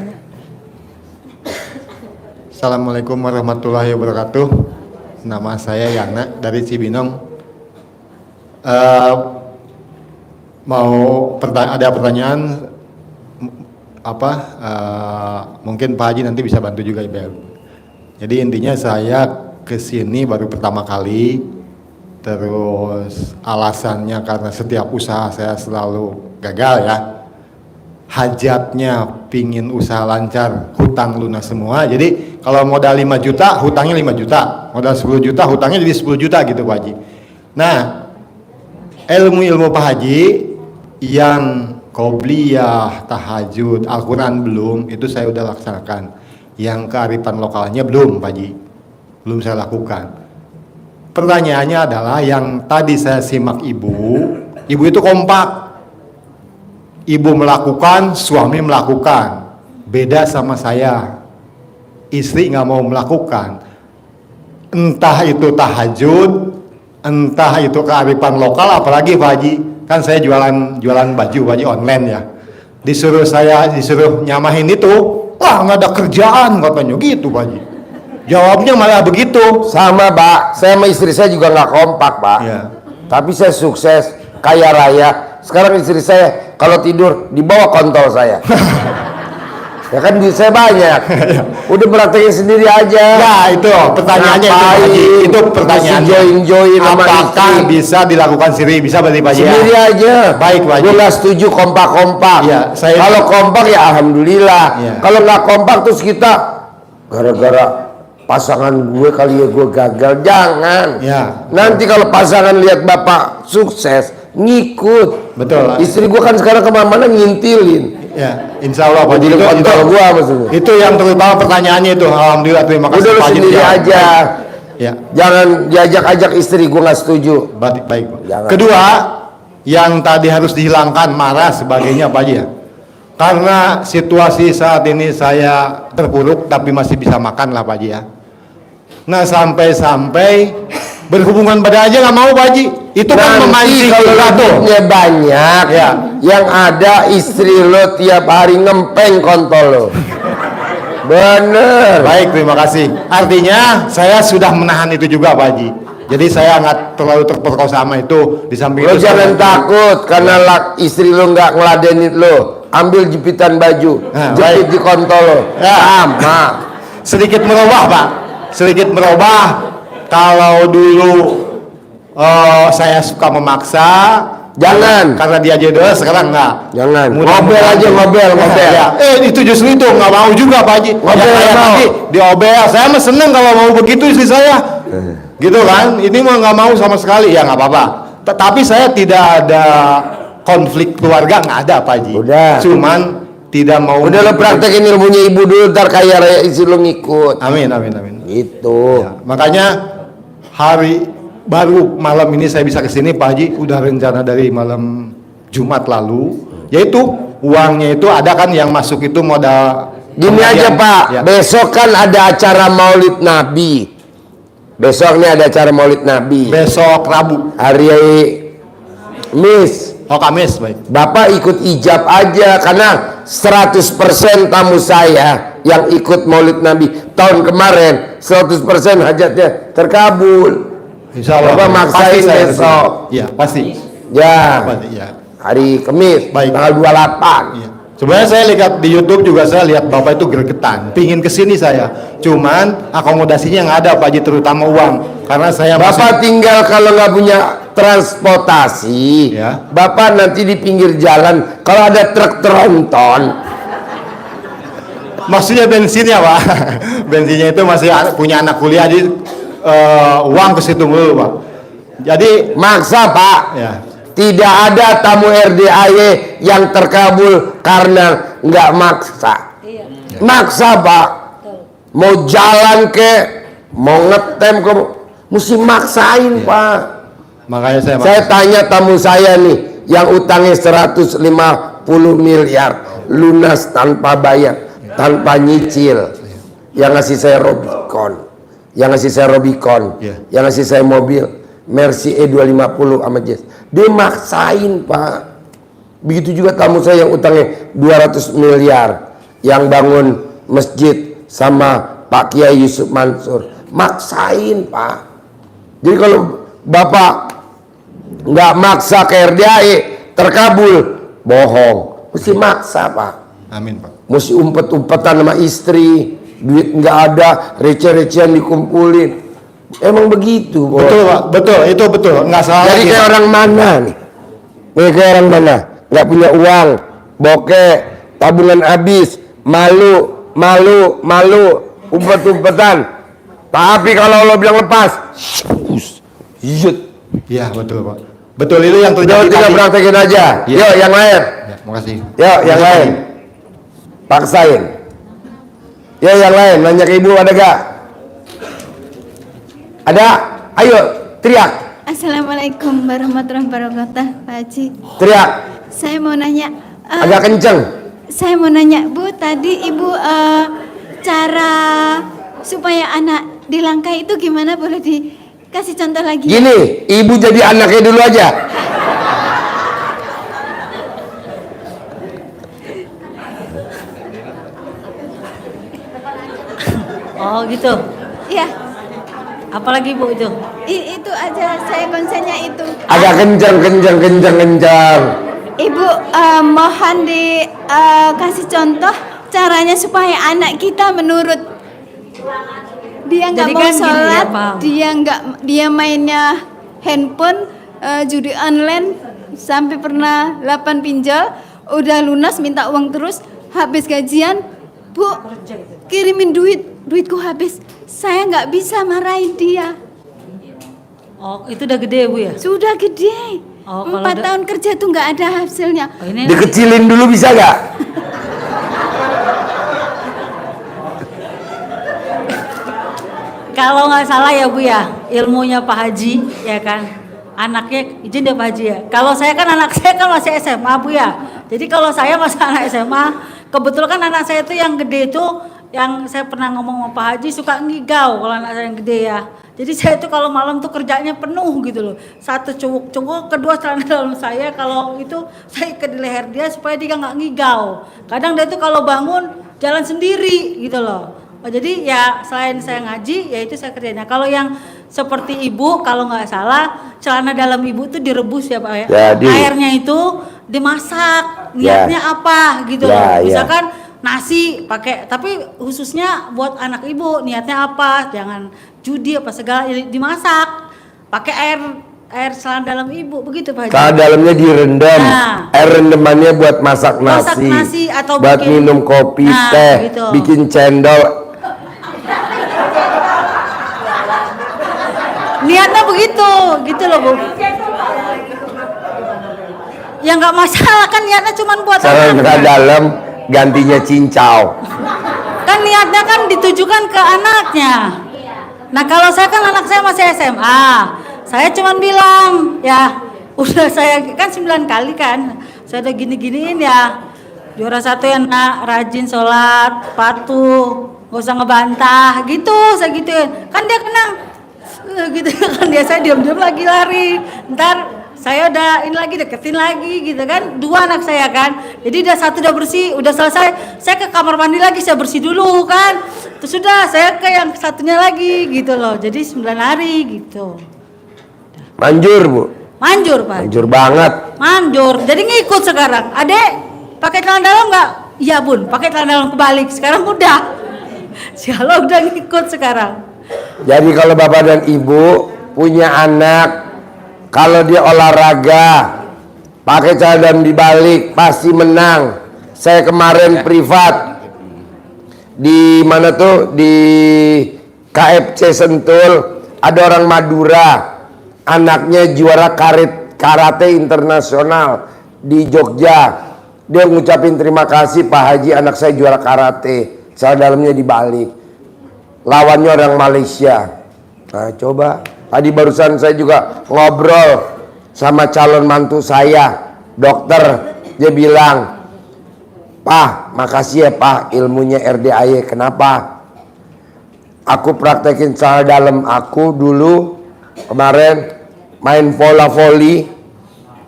Assalamualaikum warahmatullahi wabarakatuh. Nama saya Yana dari Cibinong. Ada pertanyaan apa? Mungkin Pak Haji nanti bisa bantu juga Ibu. Jadi intinya saya kesini baru pertama kali, terus alasannya karena setiap usaha saya selalu gagal ya. Hajatnya pingin usaha lancar, hutang lunas semua. Jadi kalau modal 5 juta, hutangnya 5 juta. Modal 10 juta, hutangnya jadi 10 juta gitu Pak Haji. Nah, ilmu-ilmu Pak Haji yang qobliyah, tahajud, Al-Quran belum, itu saya udah laksanakan. Yang kearifan lokalnya belum Pak Haji, belum saya lakukan. Pertanyaannya adalah yang tadi saya simak ibu itu kompak. Ibu melakukan, suami melakukan. Beda sama saya. Istri nggak mau melakukan. Entah itu tahajud, entah itu kearifan lokal, apalagi Pak Haji. Kan saya jualan baju online ya. Disuruh nyamahin itu, wah nggak ada kerjaan katanya gitu Pak Haji. Jawabnya malah begitu. Sama Pak, saya sama istri saya juga nggak kompak Pak. Ya. Tapi saya sukses, kaya raya. Sekarang istri saya kalau tidur di bawah kontol saya. Ya kan duit saya banyak. Udah praktekin sendiri aja. Ya itu pertanyaannya itu Pak Haji. Itu pertanyaannya. Join sama Apakah istri. bisa dilakukan sendiri? Bisa berarti Pak Haji ya? Sendiri aja. Baik Pak Haji. Gue nggak setuju kompak-kompak. Iya, saya- Kalau kompak ya alhamdulillah. Iya. Kalau nggak kompak terus kita gara-gara pasangan gue kali ya gue gagal. Jangan. Iya. Nanti kalau pasangan lihat bapak sukses ngikut. Betul. Istri gue kan sekarang kemana-mana ngintilin. Ya, insya Allah Pak Haji. Jadi kontrol gua maksudnya. Itu yang terutama pertanyaannya itu. Alhamdulillah, terima kasih Udah lu Pak Haji. sendiri dijawab. aja. Ya, Jangan diajak-ajak istri, gue nggak setuju. baik baik. Pak. Jangan. Kedua, yang tadi harus dihilangkan marah sebagainya Pak Haji ya. Karena situasi saat ini saya terpuruk tapi masih bisa makan lah Pak Haji ya. Nah sampai-sampai berhubungan pada aja nggak mau Pak Haji. Itu kan Nanti memancing kalau kita tuh. duitnya banyak, Ya. yang ada istri lo tiap hari ngempeng kontol lo. Bener. Baik, terima kasih. Artinya saya sudah menahan itu juga Pak Haji. Jadi saya nggak terlalu terperkosa sama itu. Di samping Lo itu jangan saya- takut karena istri lo nggak ngeladenin lo. Ambil jepitan baju, Nah, jepit baik. di kontol lo. Ya. Sama. sedikit merubah Pak, sedikit merubah. Kalau dulu saya suka memaksa, Jangan. karena dia jodoh, sekarang enggak. Jangan. Mudah-mudahan- Ngobel aja, ngobel. Ya. Itu justru itu nggak mau juga Pak Haji. Ngobel Ya, kayak nggak mau. tadi diobel. Saya mah seneng kalau mau begitu istri saya. Gitu kan? Ini mah nggak mau sama sekali. Ya nggak apa-apa. Tapi saya tidak ada konflik keluarga, nggak ada Pak Haji. Udah. Cuman tidak mau. Udah lo praktekin ilmunya ibu dulu, ntar kaya raya istri lo ngikut. Amin, amin, amin. Gitu. Ya, makanya hari baru malam ini saya bisa kesini Pak Haji, udah rencana dari malam Jumat lalu, yaitu uangnya itu ada kan yang masuk itu modal. Gini aja Pak, Ya. besok kan ada acara Maulid Nabi. Besok nih ada acara Maulid Nabi. Besok Rabu. Hari Kamis. Oh Kamis, baik. Bapak ikut ijab aja karena 100% tamu saya yang ikut Maulid Nabi tahun kemarin 100% hajatnya terkabul. Insya Allah. Bapak maksain Pasti saya besok. kesini. Iya, pasti. Ya, Pasti, ya. hari Kamis Baik. tanggal 28. Iya. Sebenarnya saya lihat di YouTube juga, saya lihat Bapak itu gregetan, pingin kesini saya. Cuman akomodasinya nggak ada Pak Haji, terutama uang. Karena saya Bapak tinggal kalau nggak punya transportasi, Ya. Bapak nanti di pinggir jalan kalau ada truk tronton. maksudnya bensinnya Pak. Bensinnya itu masih punya anak kuliah, jadi uang ke situ dulu Pak. Jadi Maksa Pak. ya. Tidak ada tamu RDAY yang terkabul karena nggak maksa. Maksa Pak. Mau jalan ke, mau ngetem ke, mesti maksain Pak. Makanya Saya tanya tamu saya nih, yang utangnya 150 miliar, lunas tanpa bayar, tanpa nyicil. Yang ngasih saya Robicon, yang ngasih saya Robicon, Iya. yang ngasih saya mobil Mercy E250 sama Jazz. Dia maksain Pak. Begitu juga tamu saya yang utangnya 200 miliar, yang bangun masjid sama Pak Kiai Yusuf Mansur, maksain Pak. Jadi kalau Bapak nggak maksa ke RDAE terkabul, bohong. Mesti maksa Pak. Amin Pak. Mesti umpet-umpetan sama istri, duit nggak ada, receh-recehan dikumpulin. Emang begitu Bos. Betul Pak, betul, itu betul, nggak salah. Jadi lagi, kayak Pak. orang mana nih? Kayak orang mana? Nggak punya uang, bokeh, tabungan habis, malu, umpet-umpetan. Tapi kalau lo bilang lepas, zut. Iya betul Pak. Betul itu yang Udah terjadi tinggal tadi. praktekin aja. Iya. Yuk yang lain. Ya, makasih. Yuk yang lain. Paksain. Yuk yang lain. Nanya ke ibu ada gak? Ada? Ayo teriak. Assalamualaikum warahmatullahi wabarakatuh, Pak Haji. Teriak. Saya mau nanya, Agak kenceng. saya mau nanya, Bu, tadi Ibu cara supaya anak dilangkai itu gimana? Boleh dikasih contoh lagi? Gini, ibu jadi anaknya dulu aja. Oh gitu. Iya, Apalagi Bu itu? itu aja saya konsennya itu. Agak kenceng. Ibu mohon dikasih contoh caranya supaya anak kita menurut dia nggak Jadi mau kan gini ya, sholat, paham. dia mainnya handphone, judi online sampai pernah 8 pinjol, udah lunas minta uang terus, habis gajian, Bu kirimin duitku habis, saya nggak bisa marahin dia. Oh, itu udah gede Bu ya? Sudah gede. Oh, kalau 4 tahun kerja tuh nggak ada hasilnya. Oh, ini Dikecilin dulu bisa nggak? kalau nggak salah ya Bu ya, ilmunya Pak Haji ya kan, anaknya izin ya Pak Haji ya. Kalau saya kan anak saya kan masih SMA Bu ya. Jadi kalau saya masih anak SMA, kebetulan kan anak saya itu yang gede itu, yang saya pernah ngomong sama Pak Haji suka ngigau kalau anak saya yang gede ya. Jadi saya itu kalau malam tuh kerjanya penuh gitu loh. Satu cunguk-cunguk, kedua celana dalam saya, kalau itu saya ikat di leher dia supaya dia nggak ngigau. Kadang dia tuh kalau bangun jalan sendiri gitu loh. Oh, jadi ya selain saya ngaji, ya itu saya kerjain. Nah, kalau yang seperti ibu, kalau nggak salah, celana dalam ibu itu direbus ya Pak ya. Jadi. Airnya itu dimasak, niatnya apa gitu loh. Ya. Misalkan nasi pakai, tapi khususnya buat anak ibu niatnya apa? Jangan judi apa segala, dimasak. Pakai air celana dalam ibu, begitu Pak Haji. Celana dalamnya direndam. Nah. Air rendamannya buat masak Masak nasi. nasi atau buat bikin- minum kopi, Nah, teh, gitu. bikin cendol. Niatnya begitu, gitu loh Bu. Ya nggak masalah kan, niatnya cuma buat Celana anaknya. dalam gantinya cincau. Kan niatnya kan ditujukan ke anaknya. Nah kalau saya kan anak saya masih SMA, saya cuma bilang ya udah, saya kan 9 kali kan, saya udah gini-giniin ya. Juara 1 ya nak, rajin sholat, patuh, gak usah ngebantah gitu, saya gituin. Kan dia kena gitu kan, dia saya diam-diam lagi lari. Ntar saya udah ini lagi, deketin lagi gitu kan. 2 anak saya kan, jadi udah 1 udah bersih, udah selesai, saya ke kamar mandi lagi, saya bersih dulu kan. Terus sudah saya ke yang satunya lagi gitu loh. Jadi 9 hari gitu. Manjur Bu, Manjur Pak. manjur banget. Manjur. Jadi ngikut sekarang. Adek pakai celana dalam nggak? Iya Bun, pakai celana dalam kebalik. Sekarang udah. Si Halo udah ngikut sekarang. Jadi kalau bapak dan ibu punya anak, kalau dia olahraga pakai celana dalam dibalik pasti menang. Saya kemarin privat di mana tuh, di KFC Sentul, ada orang Madura, anaknya juara karate internasional di Jogja. Dia ngucapin terima kasih Pak Haji, anak saya juara karate, celana dalamnya dibalik. Lawannya orang Malaysia. Nah coba, tadi barusan saya juga ngobrol sama calon mantu saya, dokter. Dia bilang, Pak, makasih ya Pak ilmunya RDAY. Kenapa? Aku praktekin celana dalam aku dulu kemarin main bola voli,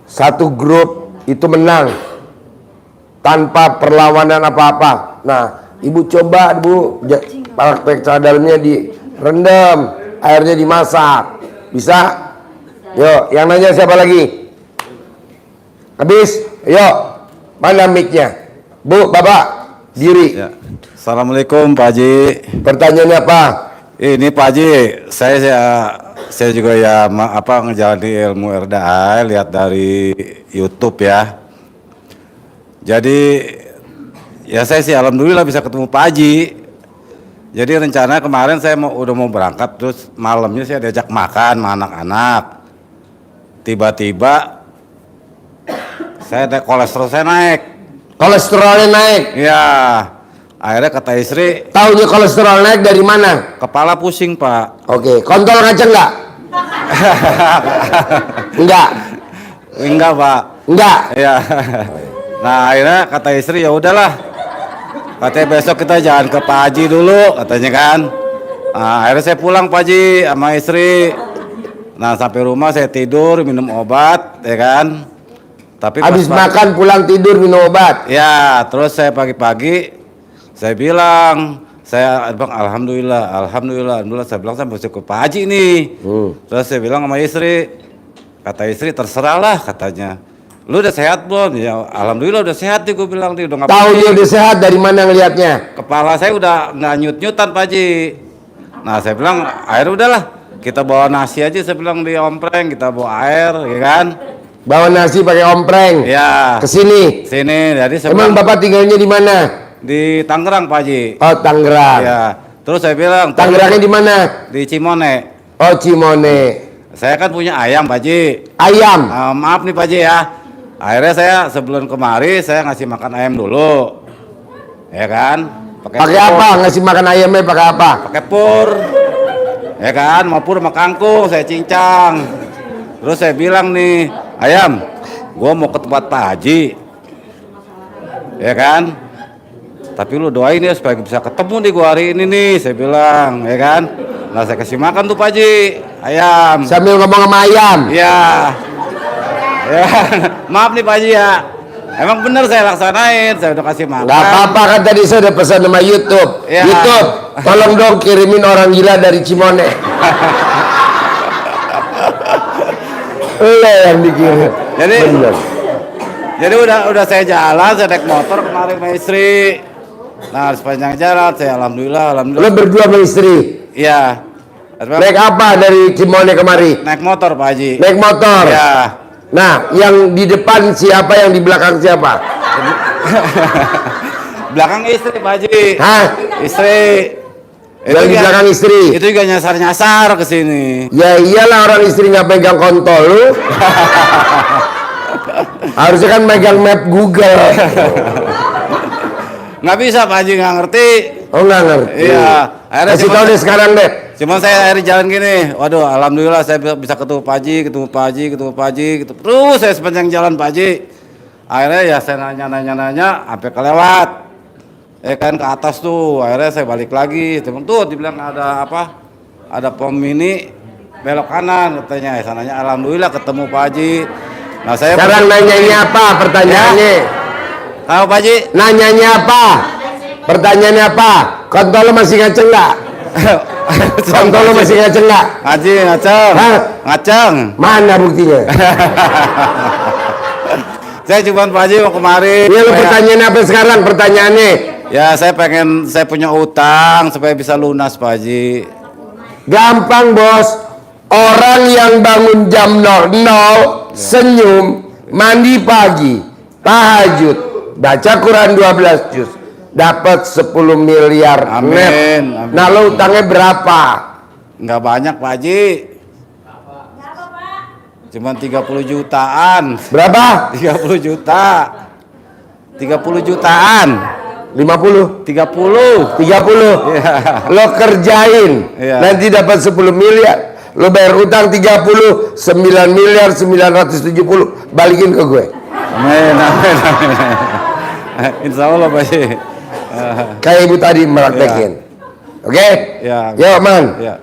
1 grup itu menang tanpa perlawanan apa-apa. Nah, ibu coba Bu, praktek celana dalamnya direndam, airnya dimasak. Bisa? Yuk, yang nanya siapa lagi? Habis? Yuk, mana mic-nya? Bu, Bapak, diri. Ya. Assalamualaikum Pak Haji. Pertanyaannya apa? Ini Pak Haji, saya juga ya ngejalani ilmu RDA, lihat dari YouTube ya. Jadi ya saya sih alhamdulillah bisa ketemu Pak Haji. Jadi rencana kemarin saya udah mau berangkat, terus malamnya saya diajak makan sama anak-anak. Tiba-tiba kolesterol saya naik. Kolesterolnya naik. Ya, akhirnya kata istri, Taunya kolesterol naik dari mana? kepala pusing Pak. Oke, kontol ngaca enggak? Enggak. Enggak Pak. Enggak. Ya. Nah akhirnya kata istri ya udahlah, katanya besok kita jalan ke Pak Haji dulu katanya kan. Nah, akhirnya saya pulang Pak Haji sama istri. Nah sampai rumah saya tidur minum obat ya kan. Tapi Habis makan pulang tidur minum obat. ya terus saya pagi-pagi saya bilang, bang alhamdulillah saya bilang saya masuk ke Pak Haji nih. Terus saya bilang sama istri, kata istri terserahlah katanya. lu udah sehat belum? Ya alhamdulillah udah sehat nih, gue bilang nih, udah nggak Tahu pusing. dia udah sehat dari mana ngelihatnya? Kepala saya udah nggak nyut-nyutan Pak Haji. Nah saya bilang air udahlah, kita bawa nasi aja, saya bilang di ompreng, kita bawa air, ya kan? Bawa nasi pakai ompreng. Ya. Kesini. Sini, jadi saya Emang bilang, Bapak tinggalnya di mana? di Tangerang Pak Haji. Oh, Tangerang. Ya. Terus saya bilang, Tangerangnya di mana? di Cimone. Oh, Cimone. Saya kan punya ayam Pak Haji. Ayam. Maaf nih Pak Haji ya. Akhirnya saya sebelum kemari saya ngasih makan ayam dulu. Ya kan? Pakai pur. apa? Ngasih makan ayamnya pakai apa? Pakai pur. Ya kan? Mau pur sama kangkung saya cincang. Terus saya bilang nih, ayam, gua mau ke tempat Pak Haji. Ya kan? Tapi lu doain ya supaya bisa ketemu nih gua hari ini nih, saya bilang, ya kan? Nah saya kasih makan tuh Pak Haji, ayam. Sambil ngomong sama ayam. Iya. Ya, maaf nih Pak Haji ya. Emang bener saya laksanain, saya udah kasih makan. Gak apa-apa, kan tadi saya udah pesan sama YouTube. Ya. YouTube, tolong dong kirimin orang gila dari Cimone. Lo yang dikirim. Jadi, bener. jadi udah saya jalan, saya naik motor kemarin sama istri. Nah sepanjang jalan saya alhamdulillah. Lo berdua sama istri? Iya. Naik apa dari Cimone kemari? Naik motor Pak Haji. Naik motor? Iya. Nah, yang di depan siapa, yang di belakang siapa? Belakang istri Pak Haji. Hah? Istri. Yang di belakang istri? Itu juga nyasar-nyasar ke sini. Ya iyalah, orang istri nggak pegang kontol lu. Harusnya kan megang map Google. Nggak bisa Pak Haji, nggak ngerti. Oh nggak ngerti. Iya. Akhirnya Kasih tau deh sekarang deh. Cuman saya akhirnya jalan gini, waduh alhamdulillah saya bisa ketemu Pak Haji, ketemu Pak Haji, ketemu Pak Haji, gitu. Terus saya sepanjang jalan Pak Haji. Akhirnya ya saya nanya, sampai kelewat. Kan ke atas tuh, akhirnya saya balik lagi. Temen tuh dibilang ada apa? Ada pom mini belok kanan katanya. Saya nanya, alhamdulillah ketemu Pak Haji. Nah saya Sekarang nanyanya apa pertanyaannya? Tahu Pak Haji? Nanyanya apa? Pertanyaannya apa? Kontol lo masih ngaceng nggak? Kontol lo masih ngaceng nggak? Haji ngaceng. Hah? Ngaceng. Mana buktinya? Saya cuma Pak Haji mau kemarin. Ya lo pertanyaan apa sekarang pertanyaannya? Ya saya punya utang supaya bisa lunas Pak Haji. Gampang bos. Orang yang bangun jam 00 senyum, mandi pagi, tahajud, baca Quran 12 juz, dapat 10 miliar Amin, net. amin. Nah lo utangnya berapa? Nggak banyak Pak Haji. Cuman 30 jutaan. Berapa? 30 juta. 30 jutaan. 50? 30. 30? Iya. Lo kerjain, Iya. nanti dapat 10 miliar. Lo bayar utang 30, 9 miliar 970, balikin ke gue. Amin, amin, amin. Insya Allah Pak Haji. Kayak ibu tadi meraktekin. Oke? Ya. Yuk man. Ya.